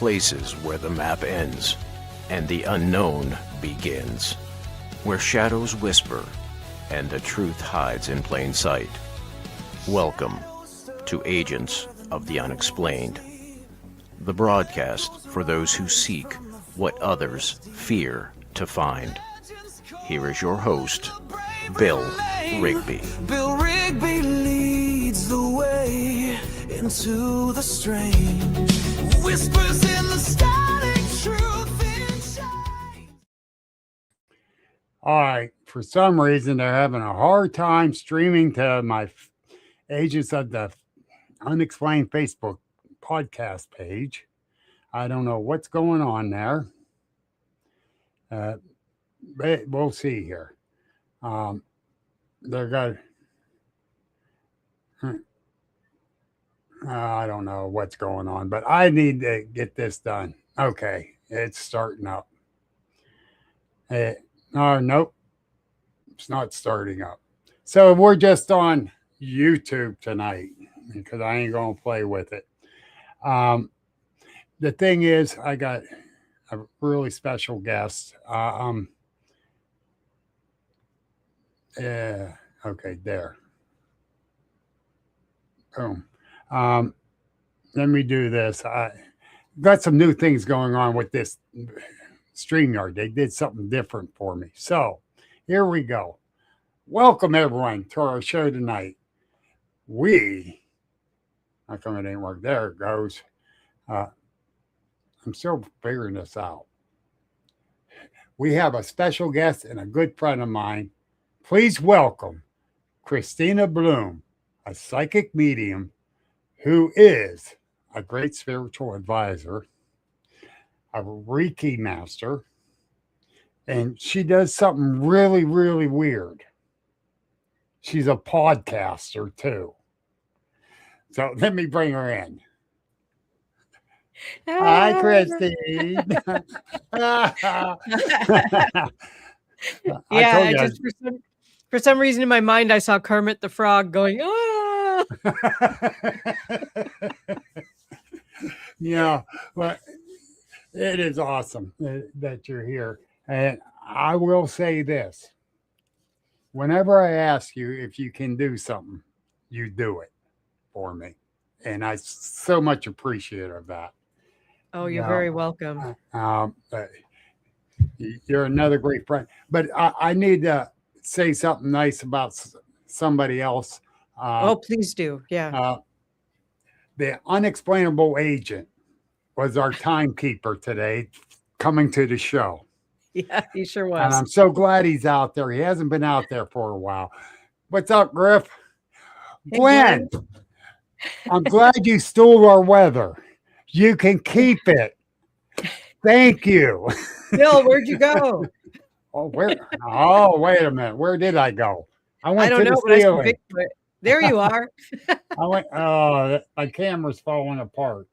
places where the map ends and the unknown begins, where shadows whisper and the truth hides in plain sight. Welcome to Agents of the Unexplained, the broadcast for those who seek what others fear to find. Here is your host, Bill Rigby. Bill Rigby leads the way into the strange. Whispers in the static, truth inside. All right. For some reason, they're having a hard time streaming to my Agents of the Unexplained Facebook podcast page. I don't know what's going on there. But we'll see here. They're got. I don't know what's going on, but I need to get this done. Okay, it's starting up. Nope, it's not starting up. So we're just on YouTube tonight because I ain't gonna play with it. The thing is, I got a really special guest. Okay, there. Boom. Let me do this. I got some new things going on with this StreamYard. They did something different for me. So here we go. Welcome everyone to our show tonight. How come it ain't work? There it goes. I'm still figuring this out. We have a special guest and a good friend of mine. Please welcome Kristina Bloom, a psychic medium who is a great spiritual advisor, a Reiki master, and she does something really, really weird. She's a podcaster too. So let me bring her in. Hi, Christine. For some reason in my mind, I saw Kermit the Frog going, ah! Yeah, but it is awesome that you're here. And I will say this. Whenever I ask you if you can do something, you do it for me. And I so much appreciate of that. Oh, you're very welcome. You're another great friend. But I need to say something nice about somebody else. Please do. Yeah. The unexplainable agent was our timekeeper today coming to the show. Yeah, he sure was. And I'm so glad he's out there. He hasn't been out there for a while. What's up, Griff? Hey, Gwen, I'm glad you stole our weather. You can keep it. Thank you. Bill, where'd you go? Wait a minute. Where did I go? I don't know, but I saw Bigfoot. There you are. My camera's falling apart.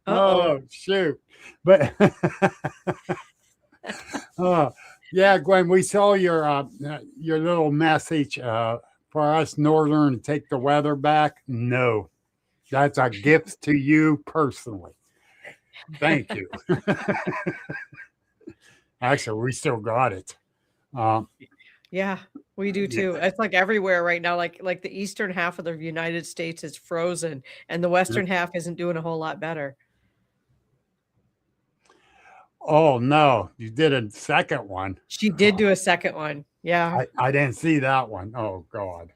Uh-oh. Oh, shoot. But yeah, Gwen, we saw your little message for us Northern to take the weather back. No, that's a gift to you personally. Thank you. Actually, we still got it. Yeah, we do too. Yeah. It's like everywhere right now. Like the eastern half of the United States is frozen, and the western half isn't doing a whole lot better. Oh no, you did a second one. She did do a second one. Yeah, I didn't see that one. Oh God.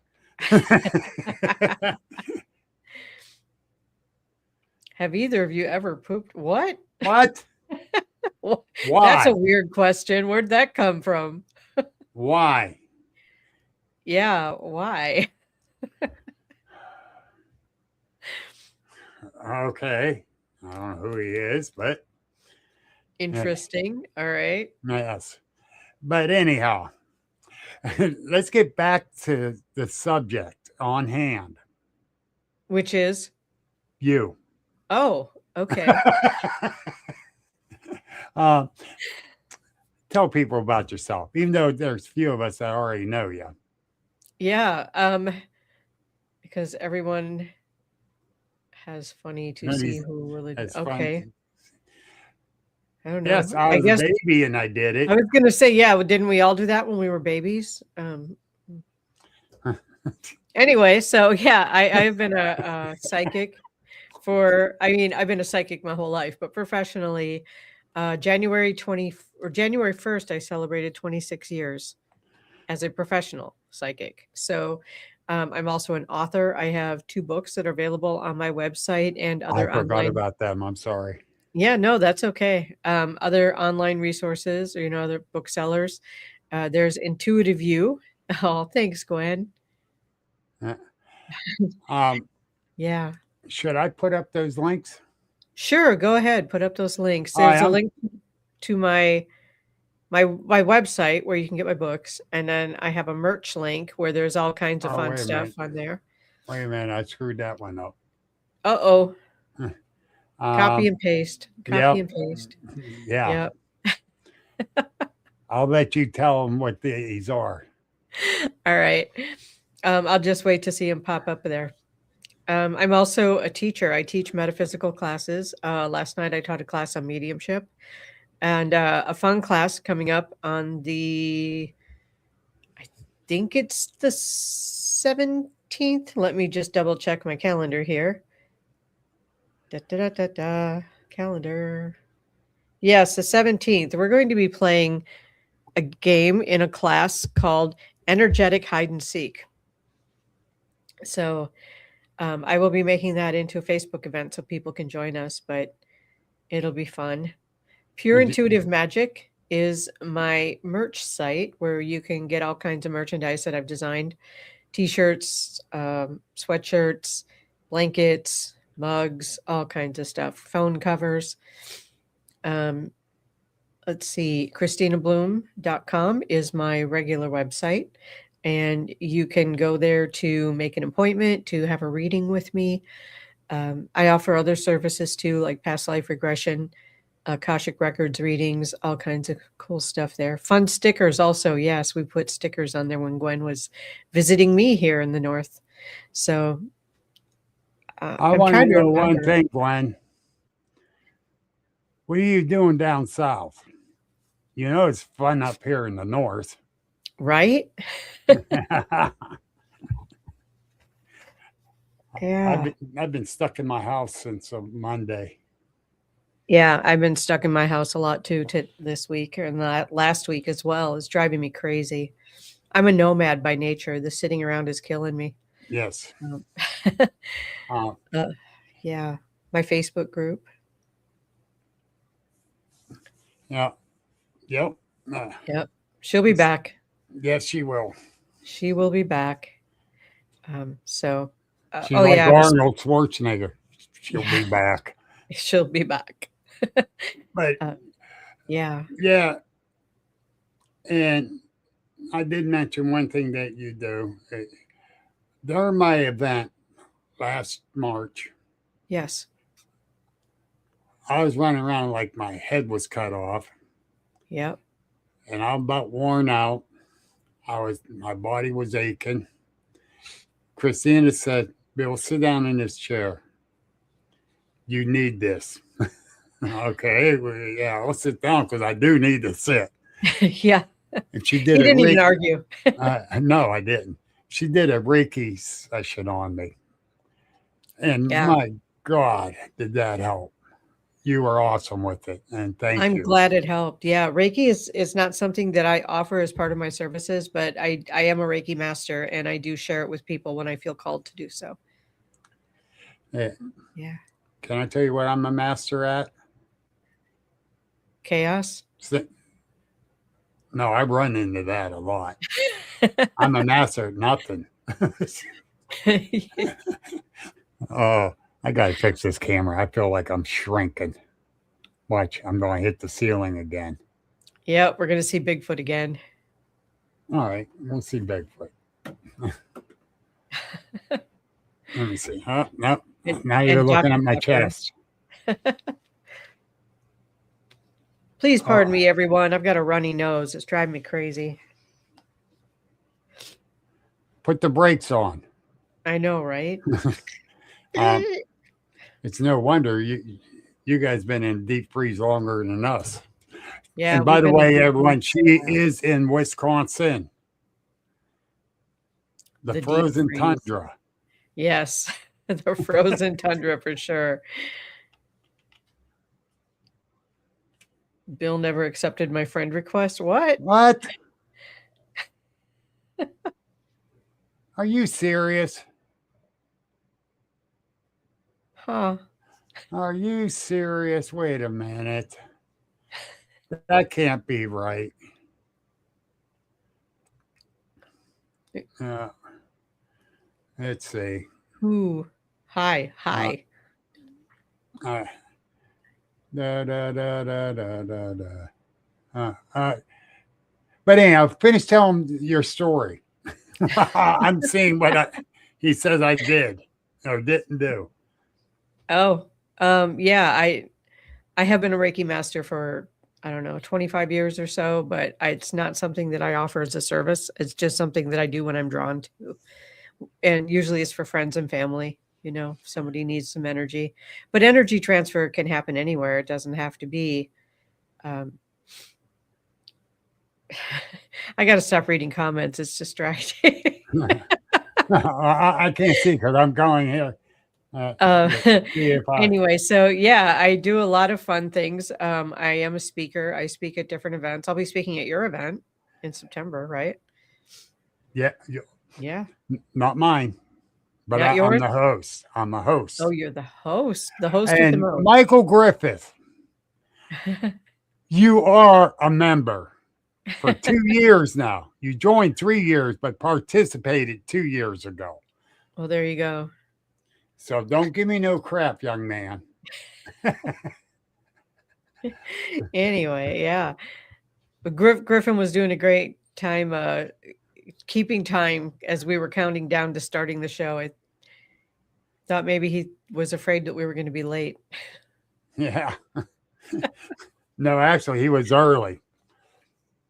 Have either of you ever pooped? What? Why? That's a weird question. Where'd that come from? Why? Yeah, why? Okay. I don't know who he is, but interesting. All right. Yes. But anyhow, let's get back to the subject on hand. Which is? You. Oh, okay. Tell people about yourself, even though there's a few of us that already know you. Yeah. Because everyone has funny to see who really. Okay. I don't Yes, know. I I was a guess baby and I did I it. was gonna say, yeah, well, didn't we all do that when we were babies? Anyway, so yeah, I've been a psychic I've been a psychic my whole life, but professionally, January 1st, I celebrated 26 years as a professional psychic. So I'm also an author. I have 2 books that are available on my website and I other forgot online. about them. I'm sorry. Yeah, no, that's okay. Other online resources or, other booksellers. There's Intuitive You. Oh, thanks, Gwen. Uh, Um, Yeah. should I put up those links? Sure, go ahead. Put up those links. I There's a am. link to my website where you can get my books, and then I have a merch link where there's all kinds of Oh, fun wait a stuff minute. on there. Wait a minute. I screwed that one up. Uh-oh. Copy Um, and paste. Copy yep. and paste. Yeah. Yep. I'll let you tell them what these are. All right. I'll just wait to see them pop up there. I'm also a teacher. I teach metaphysical classes. Last night I taught a class on mediumship, and a fun class coming up on I think it's the 17th. Let me just double check my calendar here. Da, da, da, da, da. Calendar. Yes, the 17th. We're going to be playing a game in a class called Energetic Hide and Seek. So I will be making that into a Facebook event so people can join us, but it'll be fun. Pure Did you- Intuitive Magic is my merch site where you can get all kinds of merchandise that I've designed: t-shirts, sweatshirts, blankets, mugs, all kinds of stuff, phone covers. Let's see, KristinaBloom.com is my regular website, and you can go there to make an appointment to have a reading with me. I offer other services too, like past life regression, Akashic Records readings, all kinds of cool stuff there. Fun stickers also. Yes, we put stickers on there when Gwen was visiting me here in the north. So I I'm want to trying to know one remember. thing, Glenn. What are you doing down south? You know it's fun up here in the north. Right? Yeah. I've been stuck in my house since Monday. Yeah, I've been stuck in my house a lot too this week and last week as well. It's driving me crazy. I'm a nomad by nature. The sitting around is killing me. Yes. Um, Uh, yeah, my Facebook group. yeah. Yep. Yep, she'll be back. Yes, she will. She will be back. So, She's oh like yeah, Arnold Schwarzenegger. She'll be yeah, back. she'll be back. But Yeah. yeah, and I did mention one thing that you do. During my event last March, Yes. I was running around like my head was cut off, Yep. and I'm about worn out. My body was aching. Christina said, "Bill, sit down in this chair. You need this." Okay, well, yeah, I'll sit down because I do need to sit. Yeah. And she He did didn't even argue. no, I didn't. She did a Reiki session on me. And Yeah. my God, did that help. You were awesome with it. And thank I'm you. glad it helped. Yeah, Reiki is not something that I offer as part of my services, but I am a Reiki master and I do share it with people when I feel called to do so. Yeah. Yeah. Can I tell you what I'm a master at? Chaos. No, I run into that a lot. I'm a master at nothing. Oh, I got to fix this camera. I feel like I'm shrinking. Watch, I'm going to hit the ceiling again. Yep, we're going to see Bigfoot again. All right, we'll see Bigfoot. Let me see. Oh, no. Now you're And looking Dr. at my Pepper. chest. Please pardon Oh. me, everyone. I've got a runny nose. It's driving me crazy. Put the brakes on. I know, right? It's no wonder you guys been in deep freeze longer than us. Yeah. And by we've the been in way, deep everyone, freeze she for a while. is in Wisconsin, the The deep frozen freeze. tundra. Yes. The frozen tundra for sure. Bill never accepted my friend request. What? What? Are you serious? Huh. Are you serious? Wait a minute. That can't be right. Uh, let's see. Who? Hi. Uh, Hi. uh, da, da, da, da, da, da, da. But anyhow, finish telling your story. I'm seeing what he says I did or didn't do. Oh, yeah, I have been a Reiki master for, I don't know, 25 years or so, but it's not something that I offer as a service. It's just something that I do when I'm drawn to. And usually it's for friends and family, if somebody needs some energy. But energy transfer can happen anywhere. It doesn't have to be. I got to stop reading comments. It's distracting. I can't see because I'm going here. See if Anyway, so yeah, I do a lot of fun things. I am a speaker. I speak at different events. I'll be speaking at your event in September, right? Yeah, Yeah. not mine, but Not I'm yours? the host. I'm the host. Oh, you're the host. The host with the And most. Michael Griffith, you are a member for 2 years now. You joined 3 years, but participated 2 years ago. Well, there you go. So don't give me no crap, young man. Anyway, yeah. But Griffin was doing a great time keeping time as we were counting down to starting the show. I thought maybe he was afraid that we were going to be late. Yeah. No, actually, he was early.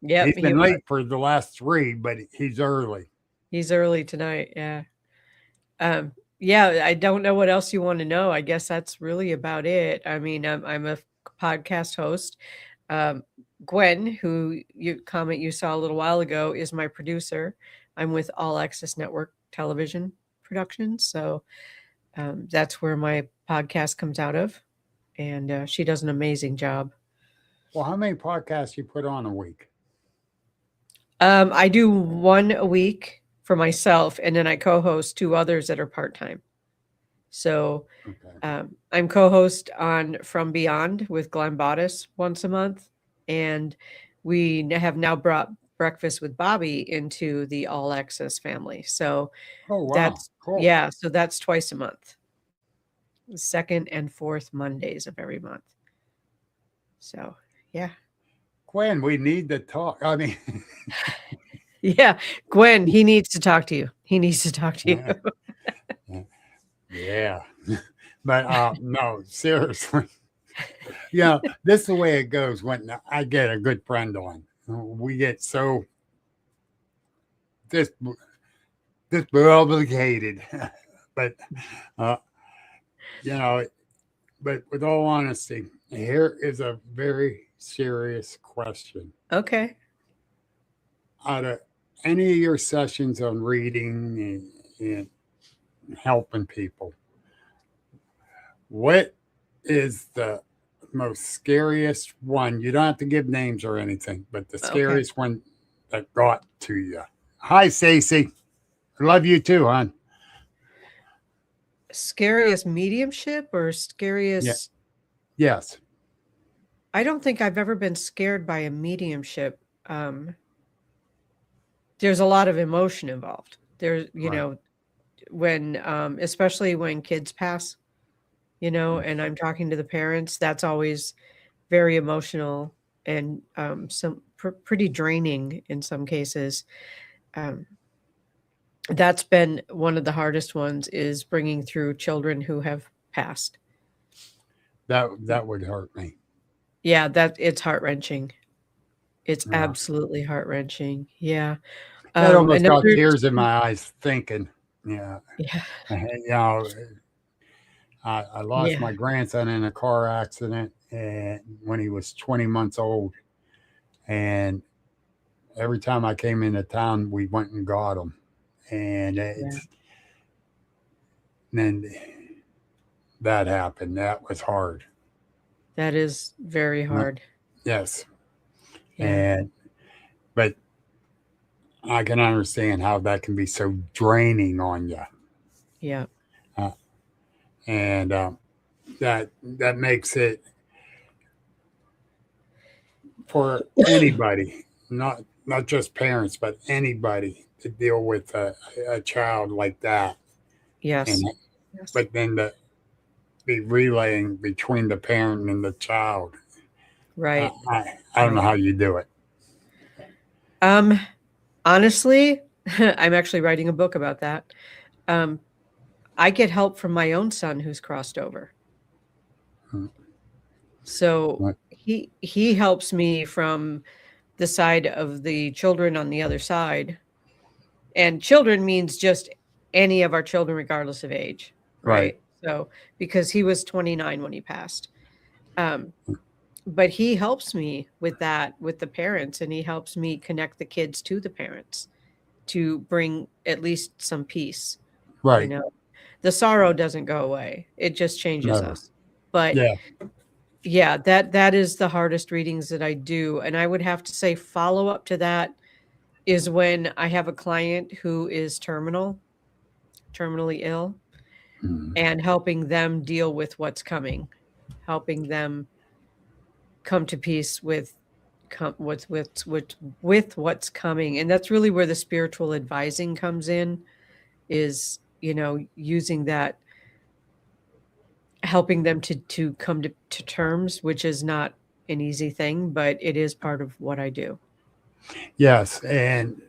Yep, He's he been was. late for the last 3, but he's early. He's early tonight. Yeah. Yeah, I don't know what else you want to know. I guess that's really about it. I mean, I'm a podcast host. Gwen, who you saw a little while ago, is my producer. I'm with All Access Network Television Productions, so that's where my podcast comes out of, and she does an amazing job. Well, how many podcasts you put on a week? I do one a week for myself, and then I co-host 2 others that are part-time. So Okay. I'm co-host on From Beyond with Glenn Bottis once a month, and we have now brought Breakfast with Bobby into the All Access family. So Oh, wow. that's Cool. yeah, so that's twice a month, the second and fourth Mondays of every month. So yeah. Gwen, we need to talk. I mean, Yeah, Gwen, he needs to talk to you. He needs to talk to you. yeah. But no, seriously. Yeah, this is the way it goes when I get a good friend on. We get so obligated. But but with all honesty, here is a very serious question. Okay. Out of any of your sessions on reading and helping people, what is the most scariest one? You don't have to give names or anything, but the scariest one that got to you. Hi, Stacy. I love you too, hon. Scariest mediumship or scariest? Yes. I don't think I've ever been scared by a mediumship. There's a lot of emotion involved. There's, Right. when, especially when kids pass, and I'm talking to the parents, that's always very emotional and some pretty draining in some cases. That's been one of the hardest ones, is bringing through children who have passed. That would hurt me. Yeah, it's heart-wrenching. It's Yeah. absolutely heart-wrenching. Yeah. That And almost then got there's tears in my eyes thinking. Yeah. yeah. I lost Yeah. my grandson in a car accident and when he was 20 months old. And every time I came into town, we went and got him. And Yeah. then that happened. That was hard. That is very Uh, hard. Yes. Yeah. And, but I can understand how that can be so draining on you. Yeah. Uh, and that makes it for anybody, not just parents, but anybody to deal with a child like that. And Yes. Yes. but then to be relaying between the parent and the child, I, Right. I, I don't know Right. how you do it. Um, honestly, I'm actually writing a book about that. Um, I get help from my own son who's crossed over. Mm, So right. he helps me from the side of the children on the other side. And children means just any of our children, regardless of age, Right. right? So because he was 29 when he passed. Um, but he helps me with that with the parents, and he helps me connect the kids to the parents to bring at least some peace. You Right. know, the sorrow doesn't go away, it just changes Never. us. But Yeah. yeah, that is the hardest readings that I do. And I would have to say follow up to that is when I have a client who is terminally ill, Mm, and helping them deal with what's coming, helping them come to peace with with what's coming. And that's really where the spiritual advising comes in, is, using that, helping them to come to terms, which is not an easy thing, but it is part of what I do. yes. And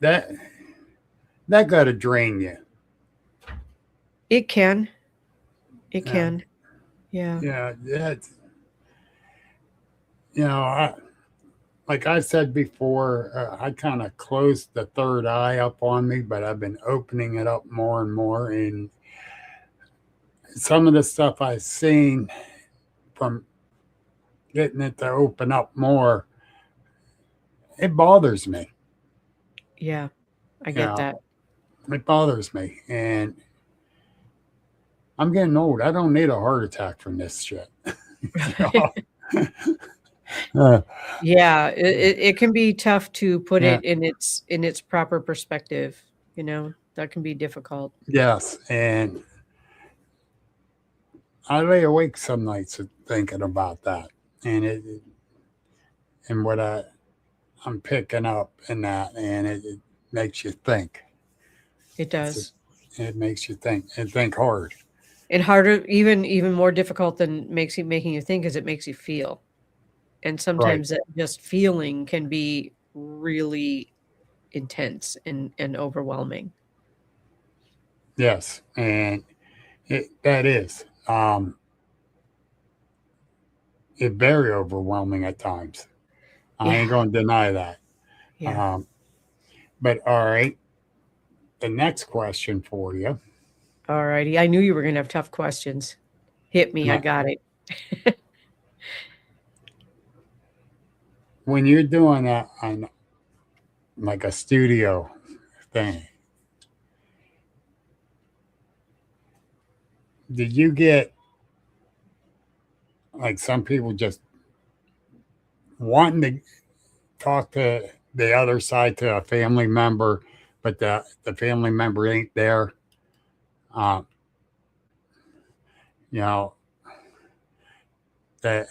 that that got to drain you. It can. It Yeah. can. Yeah. Yeah. That's, like I said before, I kind of closed the third eye up on me, but I've been opening it up more and more. And some of the stuff I've seen from getting it to open up more, it bothers me. Yeah. I You get know, that. it bothers me. And I'm getting old. I don't need a heart attack from this shit. You know? uh, Yeah, it can be tough to put yeah. it in its proper perspective, that can be difficult. Yes. And I lay awake some nights thinking about that. And and what I'm picking up in that, and it makes you think. It It's a, does. it makes you think and think hard. And harder, even more difficult than making you think, is it makes you feel. And Right. sometimes that just feeling can be really intense and overwhelming. Yes. And that is. It's very overwhelming at times. I Yeah. ain't going to deny that. Yeah. Um, but all right, the next question for you. All righty. I knew you were going to have tough questions. Hit me. I uh, got it. When you're doing that on like a studio thing, did you get like some people just wanting to talk to the other side to a family member, but the family member ain't there? Uh, you know, that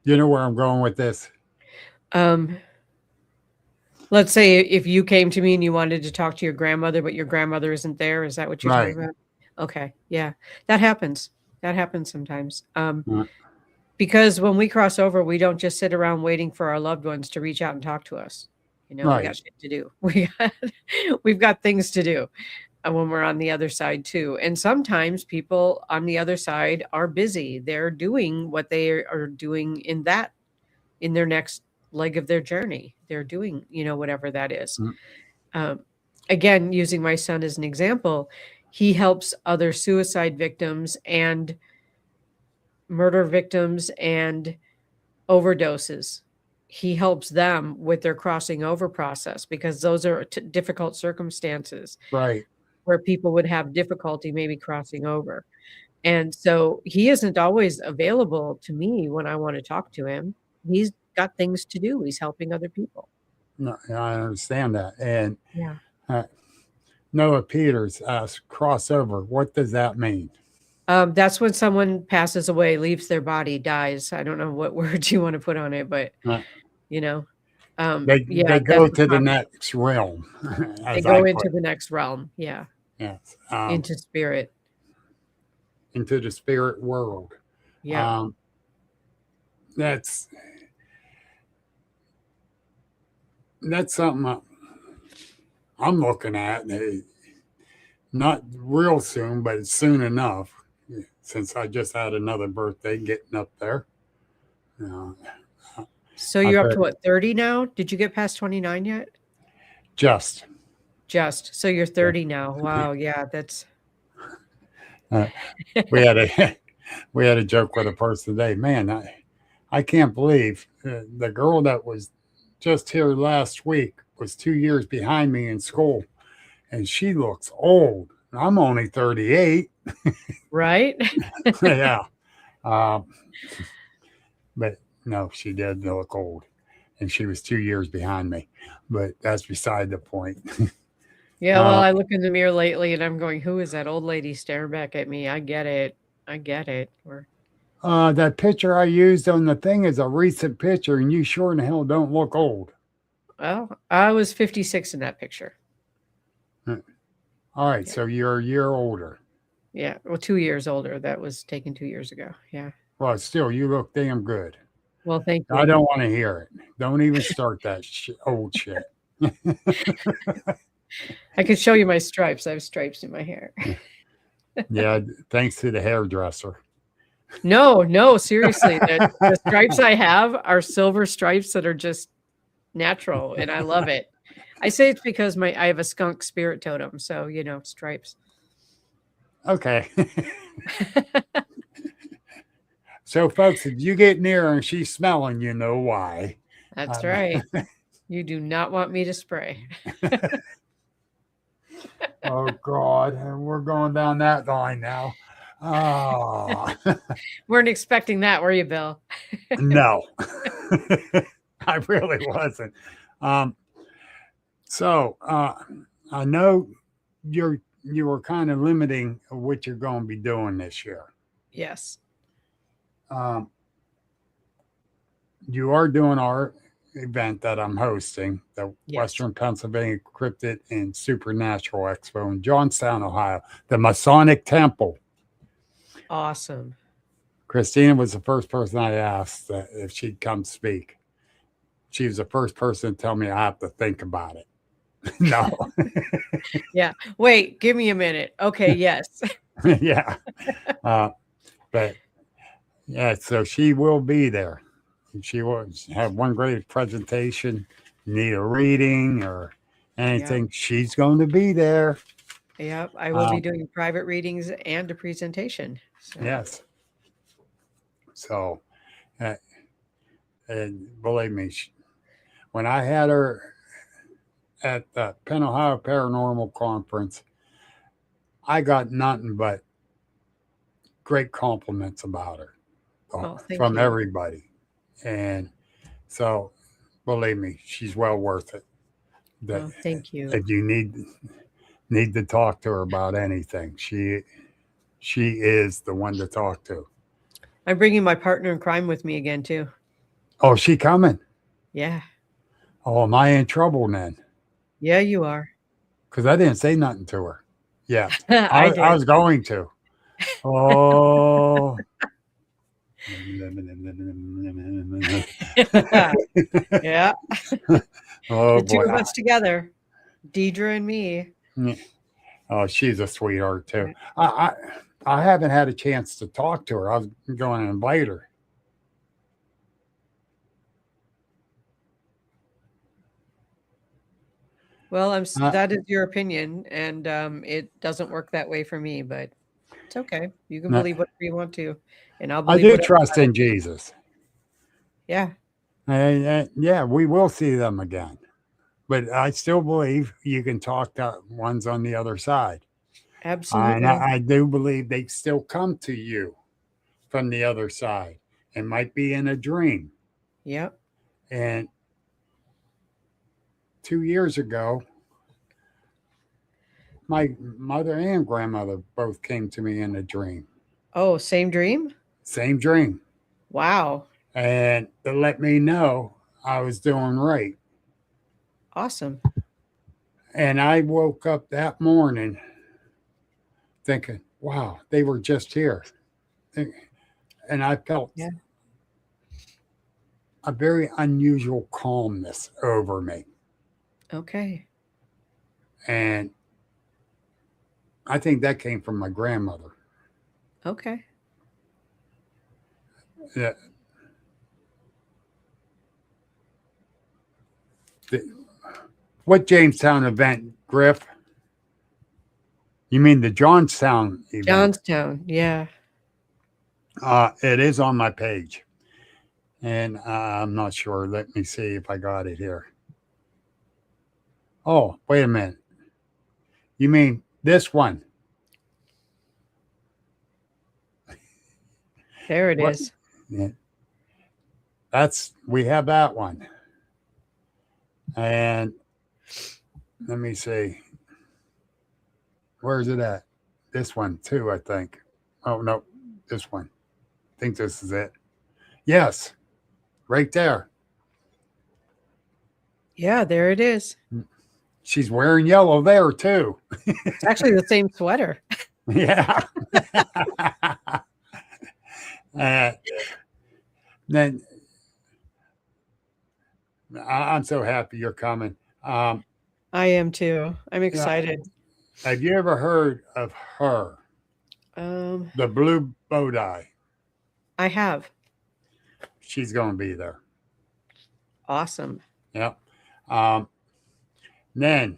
you know where I'm going with this? Um, let's say if you came to me and you wanted to talk to your grandmother, but your grandmother isn't there, is that what you're talking Right. about? Okay. Yeah. That happens. That happens sometimes. Uh, Because when we cross over, we don't just sit around waiting for our loved ones to reach out and talk to us. We got right. shit to do. We've got things to do when we're on the other side too. And sometimes people on the other side are busy. They're doing what they are doing in their next leg of their journey. They're doing, whatever that is. Mm, Um, again, using my son as an example, he helps other suicide victims and murder victims and overdoses. He helps them with their crossing over process because those are difficult circumstances Right. where people would have difficulty maybe crossing over. And so he isn't always available to me when I want to talk to him. He's got things to do. He's helping other people. No, I understand that. And Yeah. uh, Noah Peters asked, crossover. What does that mean? That's when someone passes away, leaves their body, dies. I don't know what words you want to put on it, but Uh, you know, they yeah, that's go the to the proper. next realm, They as I go put into it. the next realm. Yeah, Yes. into spirit. Into the spirit world. Yeah. Um, that's something I'm looking at. Not real soon, but it's soon enough. Since I just had another birthday getting up there. Uh, So I you're up bet to what, 30 now? Did you get past 29 yet? just. Just. So you're Yeah. 30 now. Wow. Yeah, that's Uh, we had a we had a joke with a person today. Man, I can't believe the girl that was just here last week was 2 years behind me in school, and she looks old. I'm only 38. right. Yeah, um, but no, she did look old, and she was 2 years behind me. But that's beside the point. Yeah, well, Uh, I look in the mirror lately and I'm going, who is that old lady staring back at me? I get it. I get it. that picture I used on the thing is a recent picture, and you sure in the hell don't look old. Well, I was 56 in that picture. All right, Yeah. so you're a year older. Yeah. Well, 2 years older. That was taken 2 years ago. Yeah. Well, still, you look damn good. Well, thank I you. don't want to hear it. Don't even start that old shit. I could show you my stripes. I have stripes in my hair. Yeah, thanks to the hairdresser. No, seriously. The stripes I have are silver stripes that are just natural, and I love it. I say it's because I have a skunk spirit totem, so stripes. Okay. So, folks, if you get near her and she's smelling, you know why. That's Um, right. You do not want me to spray. oh, God. And we're going down that line now. Oh, Weren't expecting that, were you, Bill? no. I really wasn't. Um, so, I know you were kind of limiting what you're going to be doing this year. Yes. Um, you are doing our event that I'm hosting, the Yes. Western Pennsylvania Cryptid and Supernatural Expo in Johnstown, Ohio, the Masonic Temple. Awesome. Kristina was the first person I asked if she'd come speak. She was the first person to tell me I have to think about it. No. Yeah. Wait, give me a minute. Okay, yes. Yeah. But yeah, so she will be there. She will have one great presentation. Need a reading or anything, she's going to be there. Yep. I will be doing private readings and a presentation. So. Yes. So, and believe me, when I had her at the Penn Ohio Paranormal Conference, I got nothing but great compliments about her from everybody. And so, believe me, she's well worth it. Thank you. If you need to talk to her about anything, she is the one to talk to. I'm bringing my partner in crime with me again too. Oh, she coming? Yeah. Oh, am I in trouble then? Yeah, you are. Because I didn't say nothing to her. Yeah, I did. I was going to. Oh. Yeah. Oh, the two boy. of us together, Deidre and me. Oh, she's a sweetheart too. I haven't had a chance to talk to her. I was going to invite her. Well, Uh, that is your opinion, and it doesn't work that way for me, but it's okay. You can no, believe whatever you want to, and I'll I believe do whatever. trust in Jesus. Yeah, Yeah, we will see them again. But I still believe you can talk to ones on the other side. And absolutely. I do believe they still come to you from the other side. It might be in a dream. Yep. And 2 years ago, my mother and grandmother both came to me in a dream. Oh, same dream? Same dream. Wow. And to let me know I was doing right. Awesome. And I woke up that morning thinking, wow, they were just here. And I felt Yeah. a very unusual calmness over me. Okay. And I think that came from my grandmother. Okay. Yeah, the, what Jamestown event, Griff? You mean the Johnstown event? Johnstown. Yeah. It is on my page. And I'm not sure. Let me see if I got it here. Oh, wait a minute. You mean this one? There it What? is. Yeah, we have that one. And let me see. Where's it at? This one too, I think. Oh no, this one. I think this is it. Yes, right there. Yeah, there it is. She's wearing yellow there too. It's actually the same sweater. Yeah. uh, then I'm so happy you're coming. I am too. I'm Yeah, excited. have you ever heard of her, Um, the blue bow tie? I have. She's going to be there. Awesome. Yep. Um, then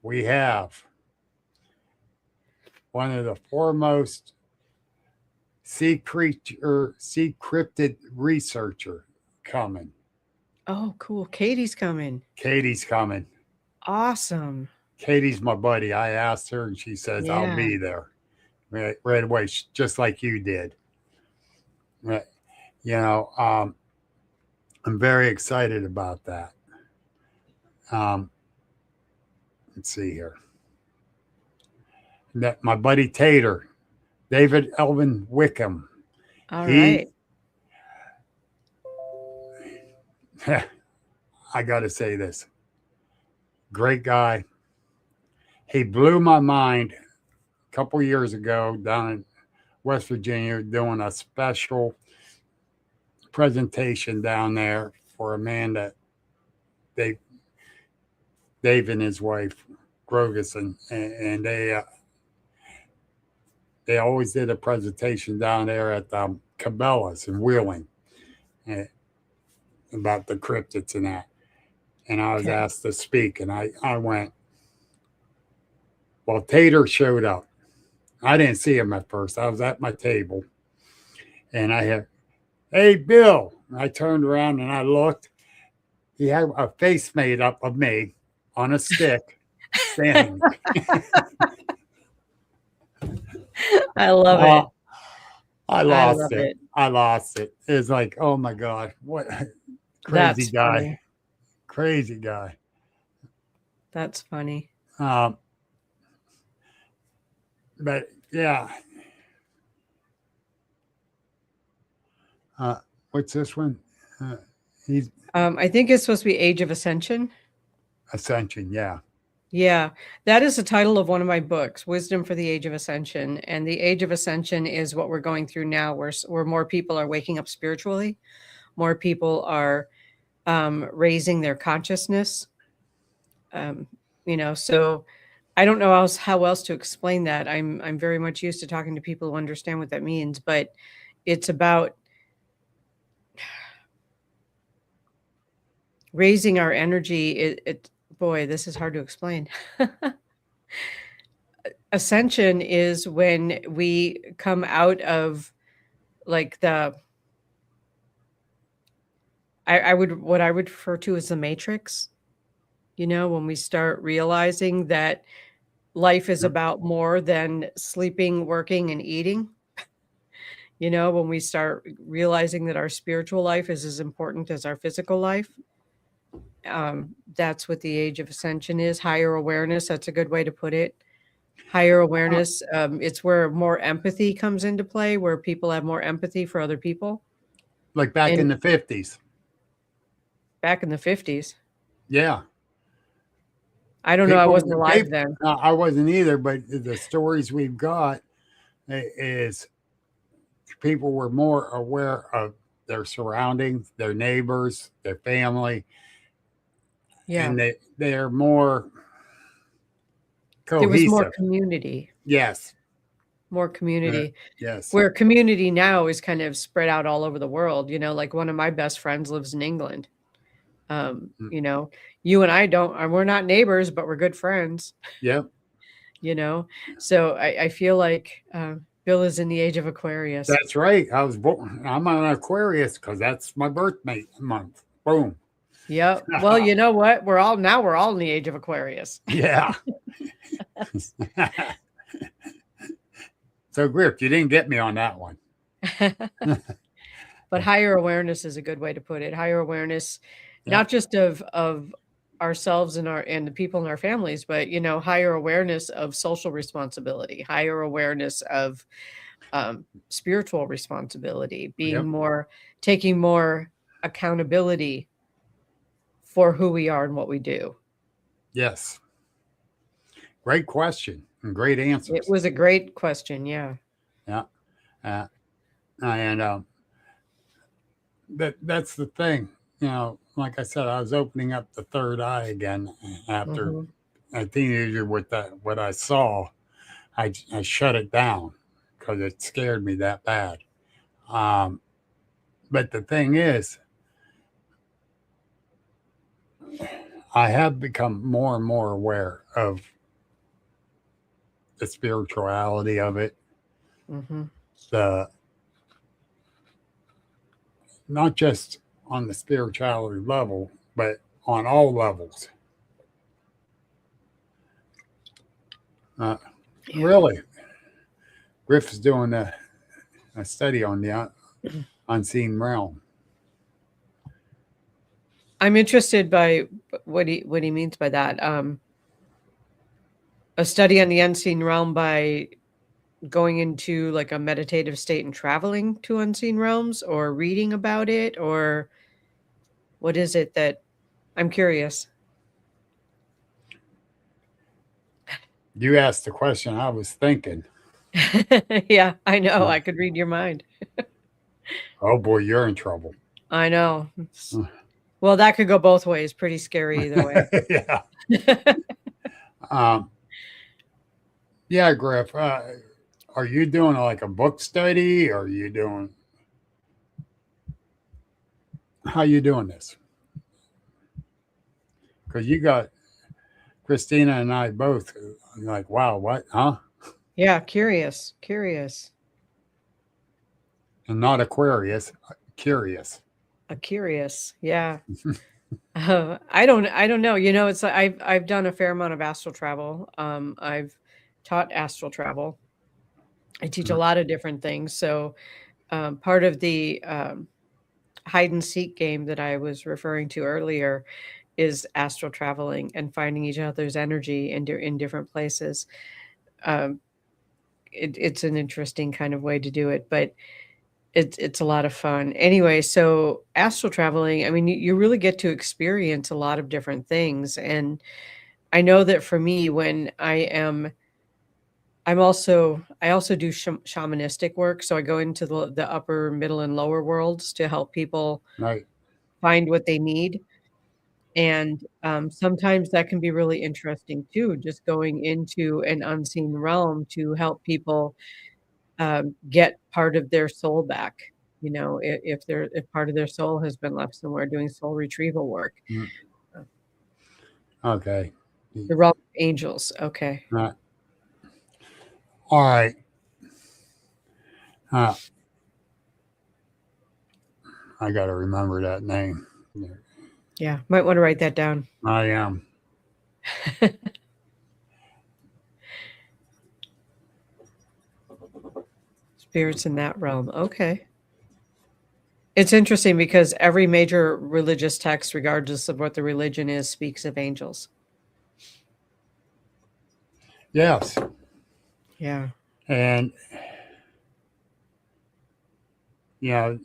we have one of the foremost sea cryptid researcher coming. Oh, cool. Katie's coming. Katie's coming. Awesome. Katie's my buddy. I asked her, and she says I'll Yeah. be there right away, just like you did. Right. You know, I'm very excited about that. Um, let's see here. That my buddy Tater, David Elvin Wickham. All He, right. I got to say this, great guy. He blew my mind a couple years ago down in West Virginia doing a special presentation down there for a man that they, Dave and his wife, Grogeson, and they always did a presentation down there at Cabela's in Wheeling uh, about the cryptids and that. And I was Okay. asked to speak, and I went. Well, Tater showed up. I didn't see him at first. I was at my table, and I had, hey, Bill. I turned around and I looked. He had a face made up of me on a stick, standing. I love Uh, it. I I lost love it. it. I lost it. It's like, oh my God, what crazy That's guy. funny. Crazy guy. That's funny. Um, but yeah. Uh, what's this one? Uh, he's I think it's supposed to be Age of Ascension. Ascension. Yeah. Yeah, that is the title of one of my books, Wisdom for the Age of Ascension. And the Age of Ascension is what we're going through now, where more people are waking up spiritually, more people are raising their consciousness. Um, so I don't know how else to explain that. I'm very much used to talking to people who understand what that means, but it's about raising our energy. boy, this is hard to explain. Ascension is when we come out of like what I would refer to as the matrix, when we start realizing that life is Yep. about more than sleeping, working, and eating. When we start realizing that our spiritual life is as important as our physical life. That's what the age of ascension is. Higher awareness. That's a good way to put it. Higher awareness. It's where more empathy comes into play, where people have more empathy for other people. Like back in And the 50s. back in the 50s. Yeah. I don't know. I wasn't alive then. I wasn't either, but the stories we've got is people were more aware of their surroundings, their neighbors, their family, Yeah. and they're more There was more cohesive. community. Yes. More community. Yes. Where community now is kind of spread out all over the world. Like one of my best friends lives in England. You and I we're not neighbors, but we're good friends. Yep. So I feel like Bill is in the age of Aquarius. That's right. I'm an Aquarius because that's my birthday month. Boom. Yep. Well, you know what? We're all in the age of Aquarius. Yeah. So, Griff, you didn't get me on that one. But higher awareness is a good way to put it. Higher awareness, not just of ourselves and the people in our families, but higher awareness of social responsibility, higher awareness of spiritual responsibility, taking more accountability for who we are and what we do. Yes. Great question and great answers. It was a great question. Yeah. Yeah. And that's the thing. Like I said, I was opening up the third eye again after a teenager with what I saw. I shut it down because it scared me that bad. But the thing is, I have become more and more aware of the spirituality of it, not just on the spirituality level, but on all levels. Really, Griff is doing a study on the unseen realm. I'm interested by what he means by that. A study on the unseen realm by going into like a meditative state and traveling to unseen realms, or reading about it, or what is it that I'm curious? You asked the question I was thinking. Yeah, I know. I could read your mind. Oh boy, you're in trouble. I know. Well, that could go both ways. Pretty scary either way. Yeah. Yeah, Griff. Are you doing like a book study? Or are you doing? How you doing this? Because you got Kristina and I both like, wow, what? Huh? Yeah, curious. And not Aquarius, curious. A curious, yeah. I don't know. It's I've done a fair amount of astral travel. I've taught astral travel. I teach a lot of different things. So part of the hide and seek game that I was referring to earlier is astral traveling and finding each other's energy in different places. It's an interesting kind of way to do it, but it's a lot of fun. Anyway, so astral traveling, I mean, you really get to experience a lot of different things. And I know that for me, when I also do shamanistic work. So I go into the upper, middle, and lower worlds to help people find what they need. And sometimes that can be really interesting too, just going into an unseen realm to help people get part of their soul back. If part of their soul has been left somewhere, doing soul retrieval work. Okay. The realm of angels. Okay. All right. Uh, I got to remember that name. Yeah. Might want to write that down. I am. Spirits in that realm. Okay. It's interesting because every major religious text, regardless of what the religion is, speaks of angels. Yes. Yeah. And, you know,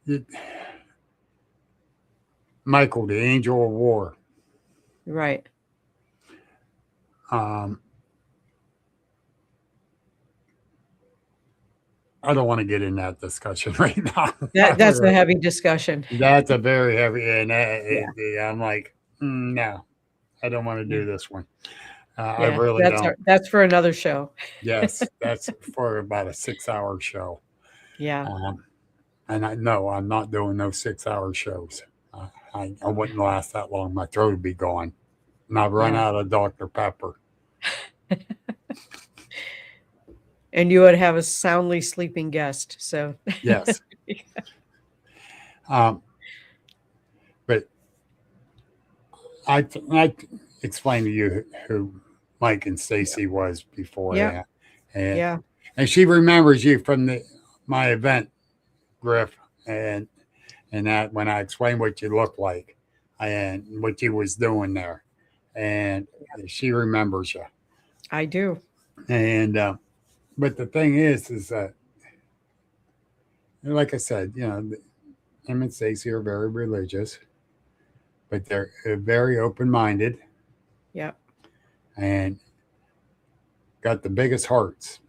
it, Michael, the angel of war. Right. Um, I don't want to get in that discussion right now. That's a heavy discussion. That's a very heavy, and Yeah. I'm like, no, I don't want to Yeah. do this one. I Yeah. really don't. That's for another show. Yes, that's for about a 6-hour show. Yeah. And I know I'm not doing those 6-hour shows. I wouldn't last that long. My throat would be gone. And I'd run Yeah. out of Dr. Pepper. And you would have a soundly sleeping guest. So Yes. But I explained to you who Mike and Stacy was before yeah. that. And, Yeah. and she remembers you from my event, Griff, and that when I explained what you looked like and what you was doing there. And she remembers you. I do. And but the thing is that, like I said, him and Stacy are very religious, but they're very open-minded Yeah. and got the biggest hearts.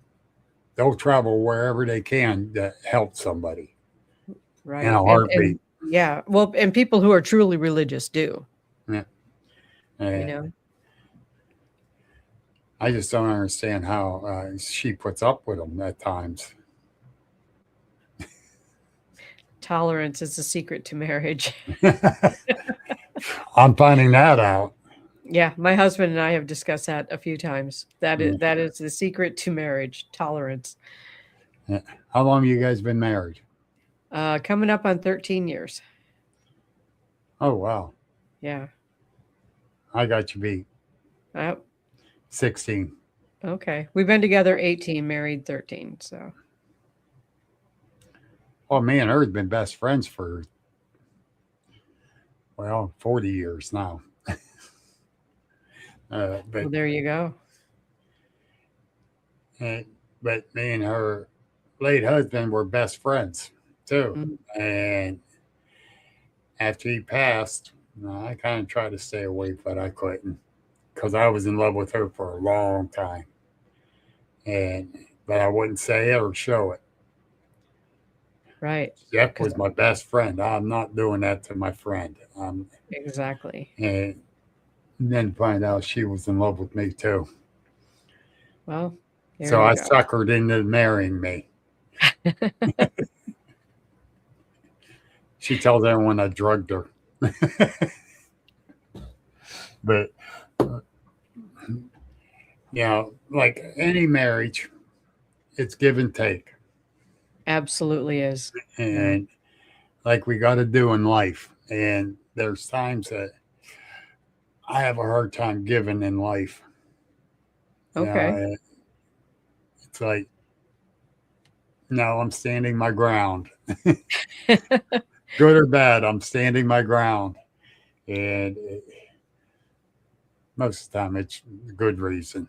They'll travel wherever they can to help somebody Right. in a heartbeat. Yeah. Well, and people who are truly religious do. Yeah. And I just don't understand how she puts up with them at times. Tolerance is the secret to marriage. I'm finding that out. Yeah, my husband and I have discussed that a few times. That is the secret to marriage, tolerance. Yeah. How long have you guys been married? Coming up on 13 years. Oh, wow. Yeah. I got you beat. 16. Okay. We've been together 18, married 13. So. Well, me and her have been best friends for, 40 years now. But Well, there you go. But me and her late husband were best friends too. Mm. And after he passed, I kind of tried to stay away, but I couldn't because I was in love with her for a long time. But I wouldn't say it or show it. Right. Jeff was my best friend. I'm not doing that to my friend. Exactly. And then find out she was in love with me too. Well, so I suckered into marrying me. She tells everyone I drugged her. But, like any marriage, it's give and take. Absolutely is. And like we got to do in life. And there's times that I have a hard time giving in life. Okay. It's like, no, I'm standing my ground. Good or bad, I'm standing my ground. And most of the time it's a good reason.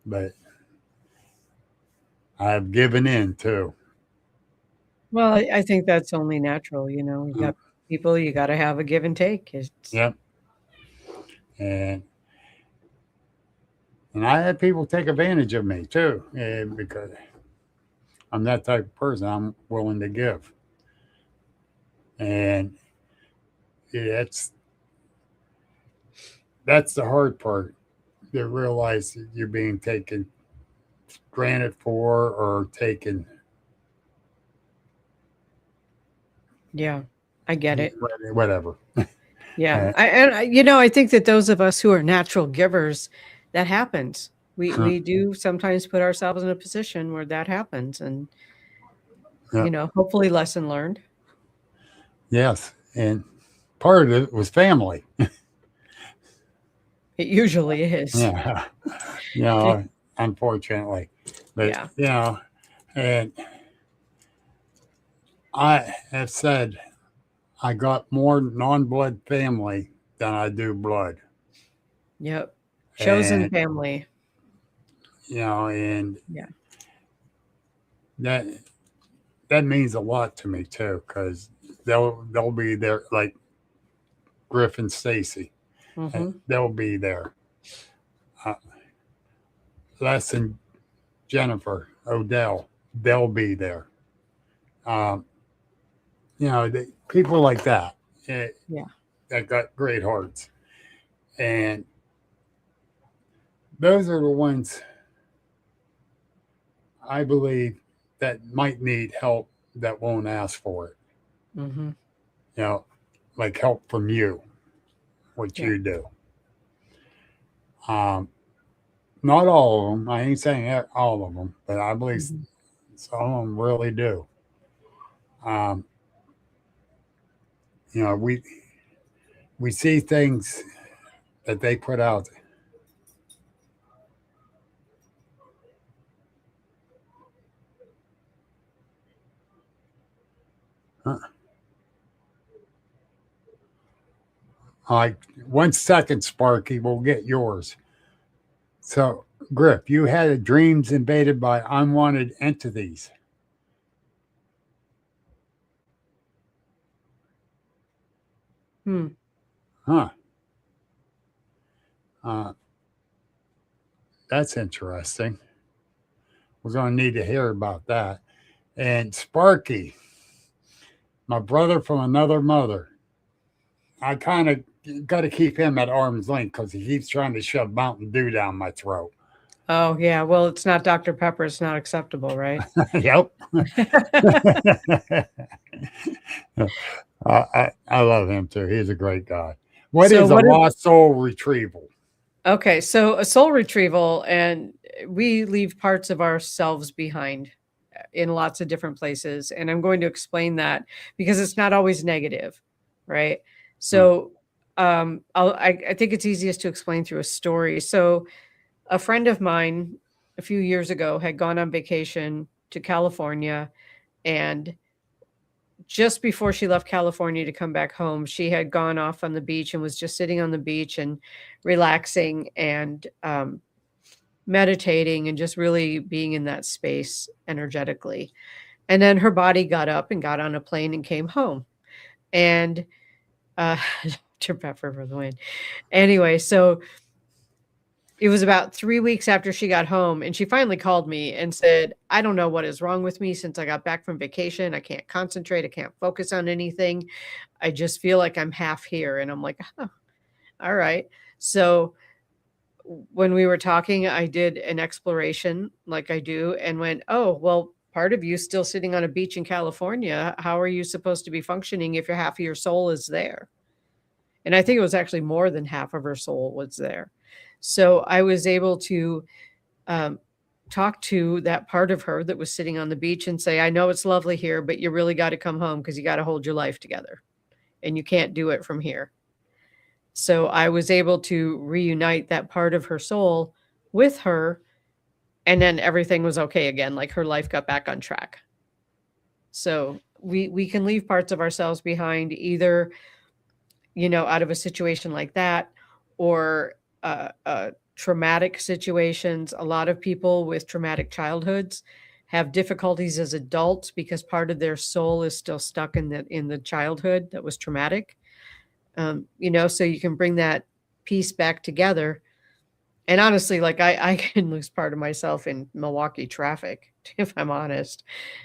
But I've given in too. Well, I think that's only natural. You got people, you got to have a give and take. Yep. And I had people take advantage of me too, because I'm that type of person. I'm willing to give. And that's the hard part, to realize that you're being taken granted for or taken. Yeah, I get it. Whatever. Yeah. I think that those of us who are natural givers, that happens. Uh, We do sometimes put ourselves in a position where that happens, and yeah, hopefully lesson learned. yes, and part of it was family. It usually is. Yeah, you know, unfortunately, but Yeah. and I have said I got more non-blood family than I do blood, Yep. Chosen and family. and Yeah. that that means a lot to me too, because they'll be there like Griff and Stacy. Mm-hmm. They'll be there. Uh, Les and Jennifer Odell, they'll be there. Um, people like that, Yeah. that got great hearts, and those are the ones I believe that might need help that won't ask for it. Mm-hmm. You know, like help from you, what Yeah. you do. Um, Not all of them. I ain't saying all of them, but I believe Mm-hmm. some of them really do. Um, you know, we see things that they put out. Huh. Like 1 second, Sparky, we'll get yours. So, Griff, you had dreams invaded by unwanted entities. Hmm. Huh. Uh, that's interesting. We're going to need to hear about that. And Sparky, my brother from another mother, I kind of got to keep him at arm's length because he keeps trying to shove Mountain Dew down my throat. Oh, yeah. Well, it's not Dr. Pepper. It's not acceptable, right? Yep. I love him too. He's a great guy. What So is a what is lost soul retrieval? Okay, so a soul retrieval, and we leave parts of ourselves behind in lots of different places. And I'm going to explain that because it's not always negative, right? Hmm. So I think it's easiest to explain through a story. So a friend of mine a few years ago had gone on vacation to California, and just before she left California to come back home, she had gone off on the beach and was just sitting on the beach and relaxing and meditating and just really being in that space energetically. And then her body got up and got on a plane and came home. And uh, to Pepper for the win. Anyway, so it was about 3 weeks after she got home, and she finally called me and said, I don't know what is wrong with me since I got back from vacation. I can't concentrate. I can't focus on anything. I just feel like I'm half here. And I'm like, oh, all right. So when we were talking, I did an exploration like I do and went, oh, well, part of you still sitting on a beach in California. How are you supposed to be functioning if your half of your soul is there? And I think it was actually more than half of her soul was there. So I was able to um, talk to that part of her that was sitting on the beach and say, I know it's lovely here, but you really got to come home because you got to hold your life together and you can't do it from here. So I was able to reunite that part of her soul with her, and then everything was okay again. Like her life got back on track. So we can leave parts of ourselves behind either, out of a situation like that, or traumatic situations. A lot of people with traumatic childhoods have difficulties as adults because part of their soul is still stuck in the childhood that was traumatic. So you can bring that piece back together. And honestly, like I can lose part of myself in Milwaukee traffic, if I'm honest,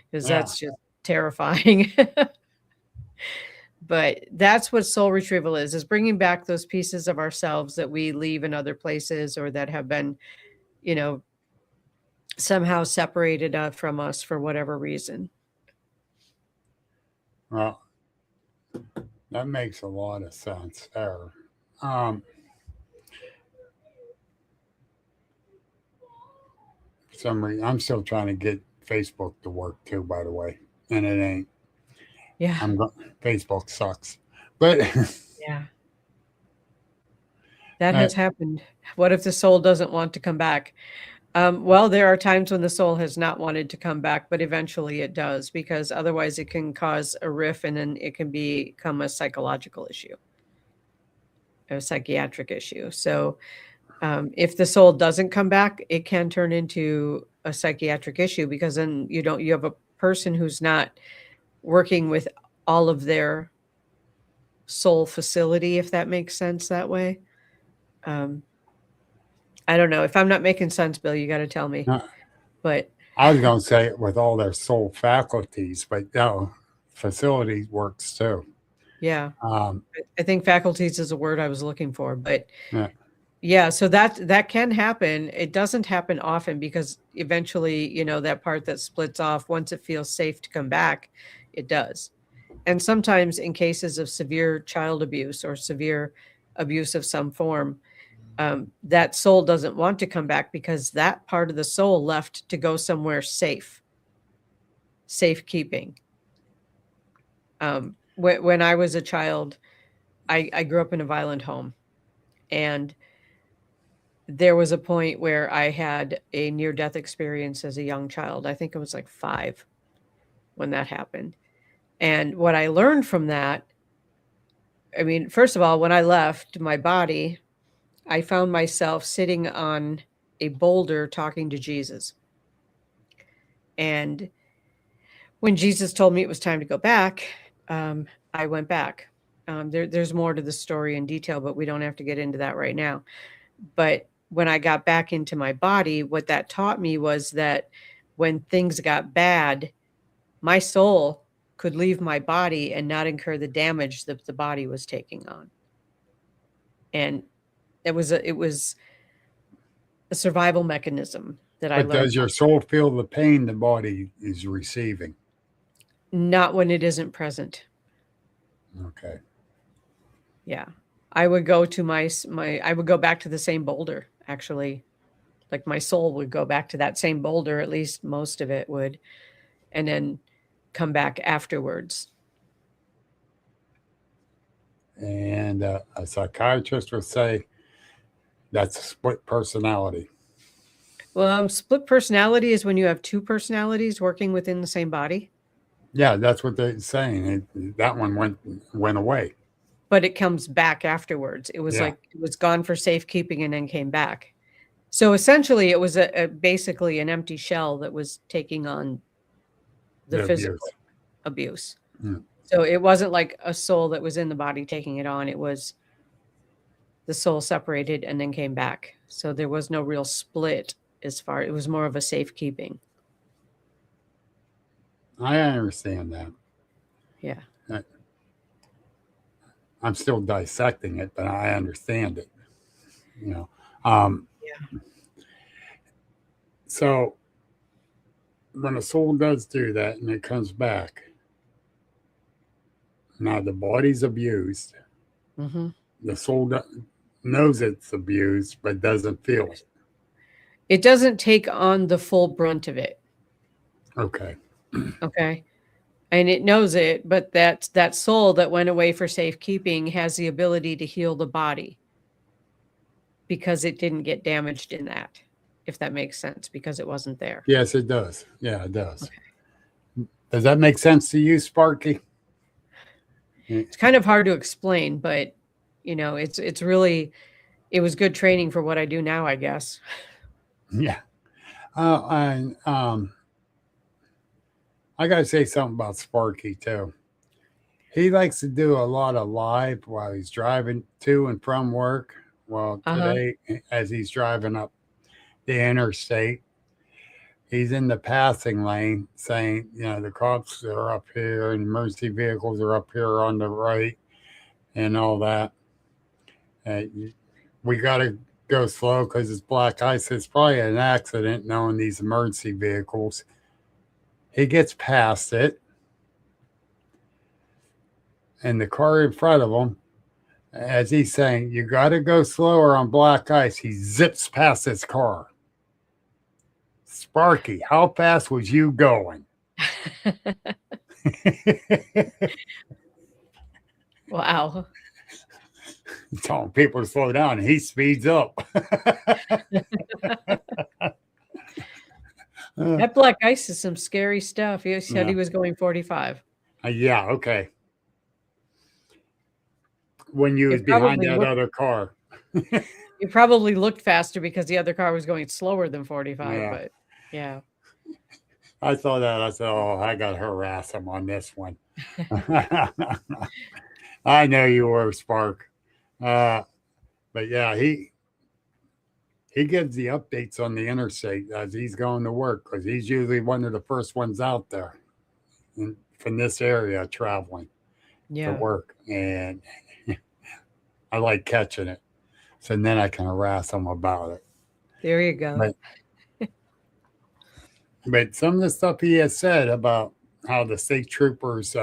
because Yeah. that's just terrifying. But that's what soul retrieval is bringing back those pieces of ourselves that we leave in other places or that have been, you know, somehow separated from us for whatever reason. Well, That makes a lot of sense there. Um, for some reason, I'm still trying to get Facebook to work too, by the way, and it ain't. Yeah. Facebook sucks, but Yeah. That uh, has happened. What if the soul doesn't want to come back? Well, there are times when the soul has not wanted to come back, but eventually it does, because otherwise it can cause a rift and then it can become a psychological issue, a psychiatric issue. So if the soul doesn't come back, it can turn into a psychiatric issue, because then you have a person who's not working with all of their soul facility, if that makes sense that way. Um, I don't know. If I'm not making sense, Bill, you got to tell me. uh, But I was going to say it with all their soul faculties, but no, facility works too. yeah, Um, I think faculties is a word I was looking for. But yeah, yeah, so that can happen. It doesn't happen often, because eventually, that part that splits off, once it feels safe to come back, it does. And sometimes in cases of severe child abuse or severe abuse of some form, that soul doesn't want to come back, because that part of the soul left to go somewhere safe, safekeeping. When I was a child, I grew up in a violent home, and there was a point where I had a near-death experience as a young child. I think it was like 5 when that happened. And what I learned from that, I mean, first of all, when I left my body, I found myself sitting on a boulder talking to Jesus. And when Jesus told me it was time to go back, I went back. There's more to the story in detail, but we don't have to get into that right now. But when I got back into my body, what that taught me was that when things got bad, my soul could leave my body and not incur the damage that the body was taking on. And it was a survival mechanism that I but learned. does your soul feel the pain the body is receiving? Not when it isn't present. Okay. Yeah. I would go to I would go back to the same boulder, actually. Like my soul would go back to that same boulder, at least most of it would, and then come back afterwards. And a psychiatrist would say that's split personality. Well, split personality is when you have 2 personalities working within the same body, Yeah, that's what they're saying. That one went away. but it comes back afterwards. It was Yeah, like it was gone for safekeeping and then came back. So essentially, it was basically an empty shell that was taking on the the physical abuse. abuse. Yeah. So it wasn't like a soul that was in the body taking it on. It was the soul separated and then came back. So there was no real split it was more of a safekeeping. I understand that. Yeah. I- I'm still dissecting it, but I understand it. You know. Yeah. So when a soul does do that and it comes back, now the body's abused. Mm-hmm. The soul knows it's abused, but doesn't feel it. It doesn't take on the full brunt of it. Okay. Okay. And it knows it, but that soul that went away for safekeeping has the ability to heal the body, because it didn't get damaged in that, if that makes sense, because it wasn't there. Yes, it does. Yeah, it does. Okay. Does that make sense to you, Sparky? It's kind of hard to explain, but it's really, it was good training for what I do now, I guess. Yeah. And I got to say something about Sparky, too. He likes to do a lot of live while he's driving to and from work. Well, Uh-huh. today, as he's driving up the interstate, he's in the passing lane saying, the cops are up here and emergency vehicles are up here on the right and all that. We got to go slow because it's black ice. It's probably an accident knowing these emergency vehicles. He gets past it. and the car in front of him, as he's saying, "You got to go slower on black ice," he zips past his car. Sparky, how fast was you going? Wow. Telling people to slow down, and he speeds up. That black ice is some scary stuff. He said Yeah. he was going 45. Yeah, okay. When you It was behind probably that looked other car. It probably looked faster because the other car was going slower than 45, Yeah. but yeah. I saw that. I said, "Oh, I got to harass him on this one." I know you were, Spark. But yeah, he gives the updates on the interstate as he's going to work because he's usually one of the first ones out there from this area traveling to Yeah. work. And I like catching it. So then I can harass him about it. There you go. But some of the stuff he has said about how the state troopers,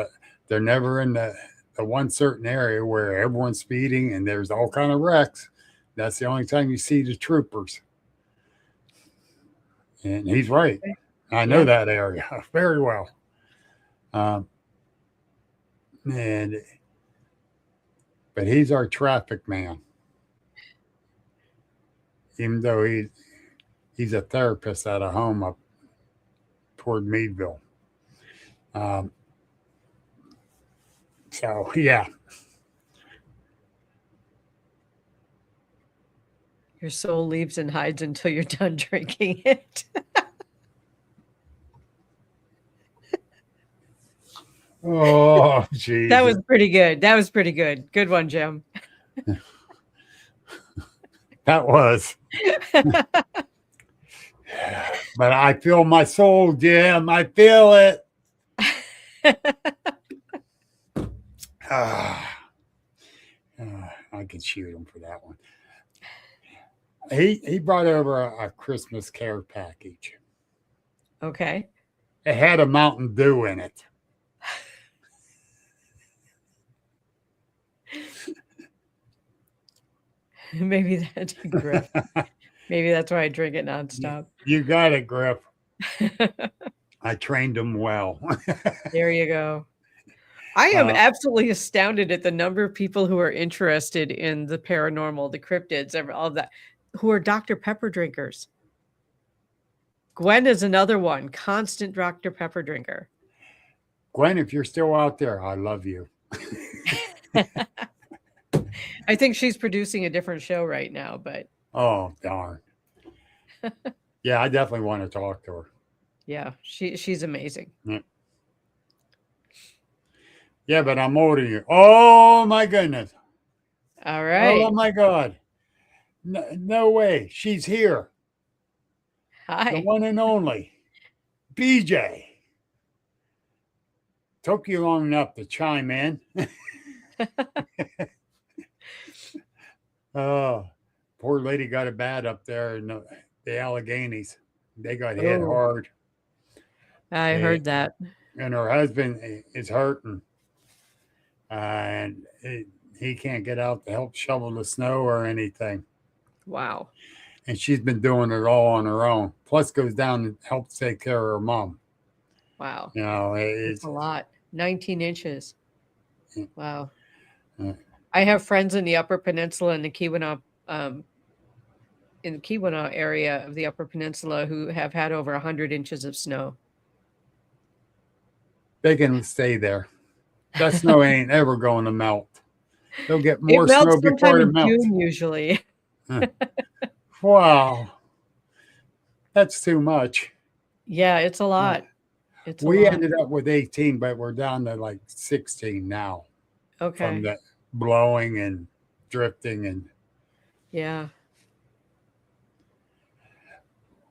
they're never in the one certain area where everyone's speeding and there's all kind of wrecks. That's the only time you see the troopers. And he's right. I know that area very well. But he's our traffic man. Even though he's a therapist at a home up toward Meadville. So yeah. Your soul leaves and hides until you're done drinking it. Oh, geez. That was pretty good. Good one, Jim. That was. But I feel my soul, Jim. I feel it. I could shoot him for that one. He brought over a Christmas care package. Okay. It had a Mountain Dew in it. Maybe that's Griff. Maybe that's why I drink it nonstop. You got it, Griff. I trained him well. There you go. I am absolutely astounded at the number of people who are interested in the paranormal, the cryptids, all of that, who are Dr. Pepper drinkers. Gwen is another one, constant Dr. Pepper drinker. Gwen, if you're still out there, I love you. I think she's producing a different show right now, but. Oh, darn. Yeah, I definitely want to talk to her. Yeah, she's amazing. Yeah, but I'm older than you. Oh, my goodness. All right. Oh, my God. No way. She's here. Hi. The one and only. BJ. Took you long enough to chime in. Oh, poor lady got it bad up there in the Alleghenies. They got hit hard. I heard that. And her husband is hurting. And he can't get out to help shovel the snow or anything. Wow. And she's been doing it all on her own. Plus goes down and helps take care of her mom. Wow. You know, it's a lot. 19 inches. Wow. I have friends in the Upper Peninsula in the Keweenaw area of the Upper Peninsula who have had over 100 inches of snow. They can stay there. That snow ain't ever going to melt. They'll get more snow before it melts. June, usually. Wow. That's too much. Yeah, it's a lot. We ended up with 18, but we're down to like 16 now. Okay. From the blowing and drifting and. Yeah.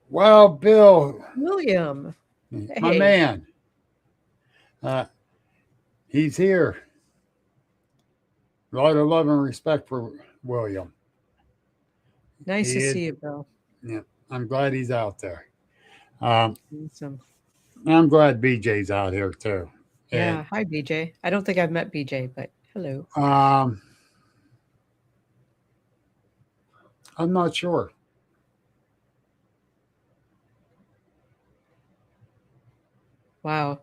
Well, Bill. William. My man. He's here. A lot of love and respect for William. Nice to see you, Bill. Yeah, I'm glad he's out there. Awesome. I'm glad BJ's out here too. Yeah, hi BJ. I don't think I've met BJ, but Hello. I'm not sure. Wow.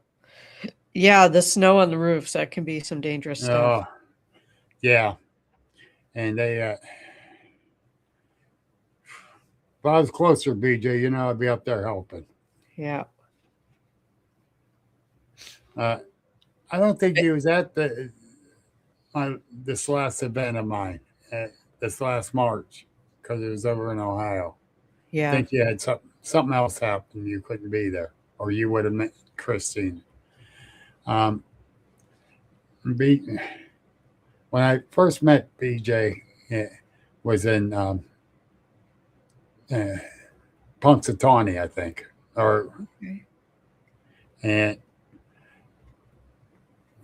Yeah, the snow on the roofs, that can be some dangerous stuff. Yeah. And they, if I was closer, BJ, I'd be up there helping. Yeah. Uh, I don't think he was at this last event of mine, this last March, because it was over in Ohio. I Yeah. think you had something else happen. You couldn't be there, or you would have met Christine. Um, B, when I first met BJ, it was in uh, Punxsutawney, I think, or Okay.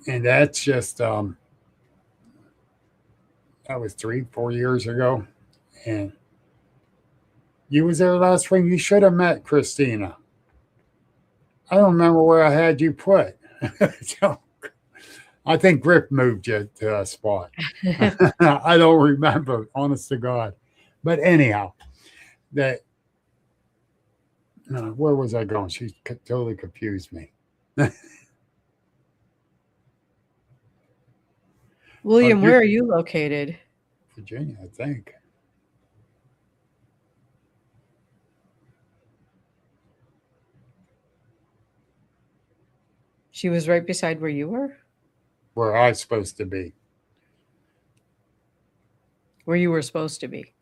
and that's just that was 3-4 years ago, and you was there last spring. You should have met Christina. I don't remember where I had you put. So I think Griff moved you to a spot. I don't remember, honest to God. But anyhow, that where was I going? She totally confused me. William, where are you located? Virginia, I think. She was right beside where you were? Where I was supposed to be. Where you were supposed to be.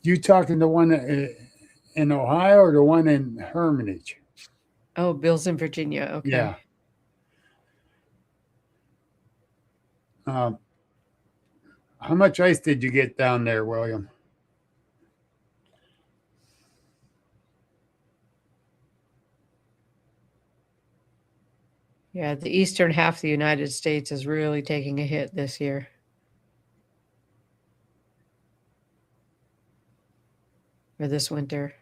You talking the one in Ohio or the one in Hermitage? Oh, Bill's in Virginia. Okay. Yeah. How much ice did you get down there, William? Yeah, the eastern half of the United States is really taking a hit this year. Or this winter.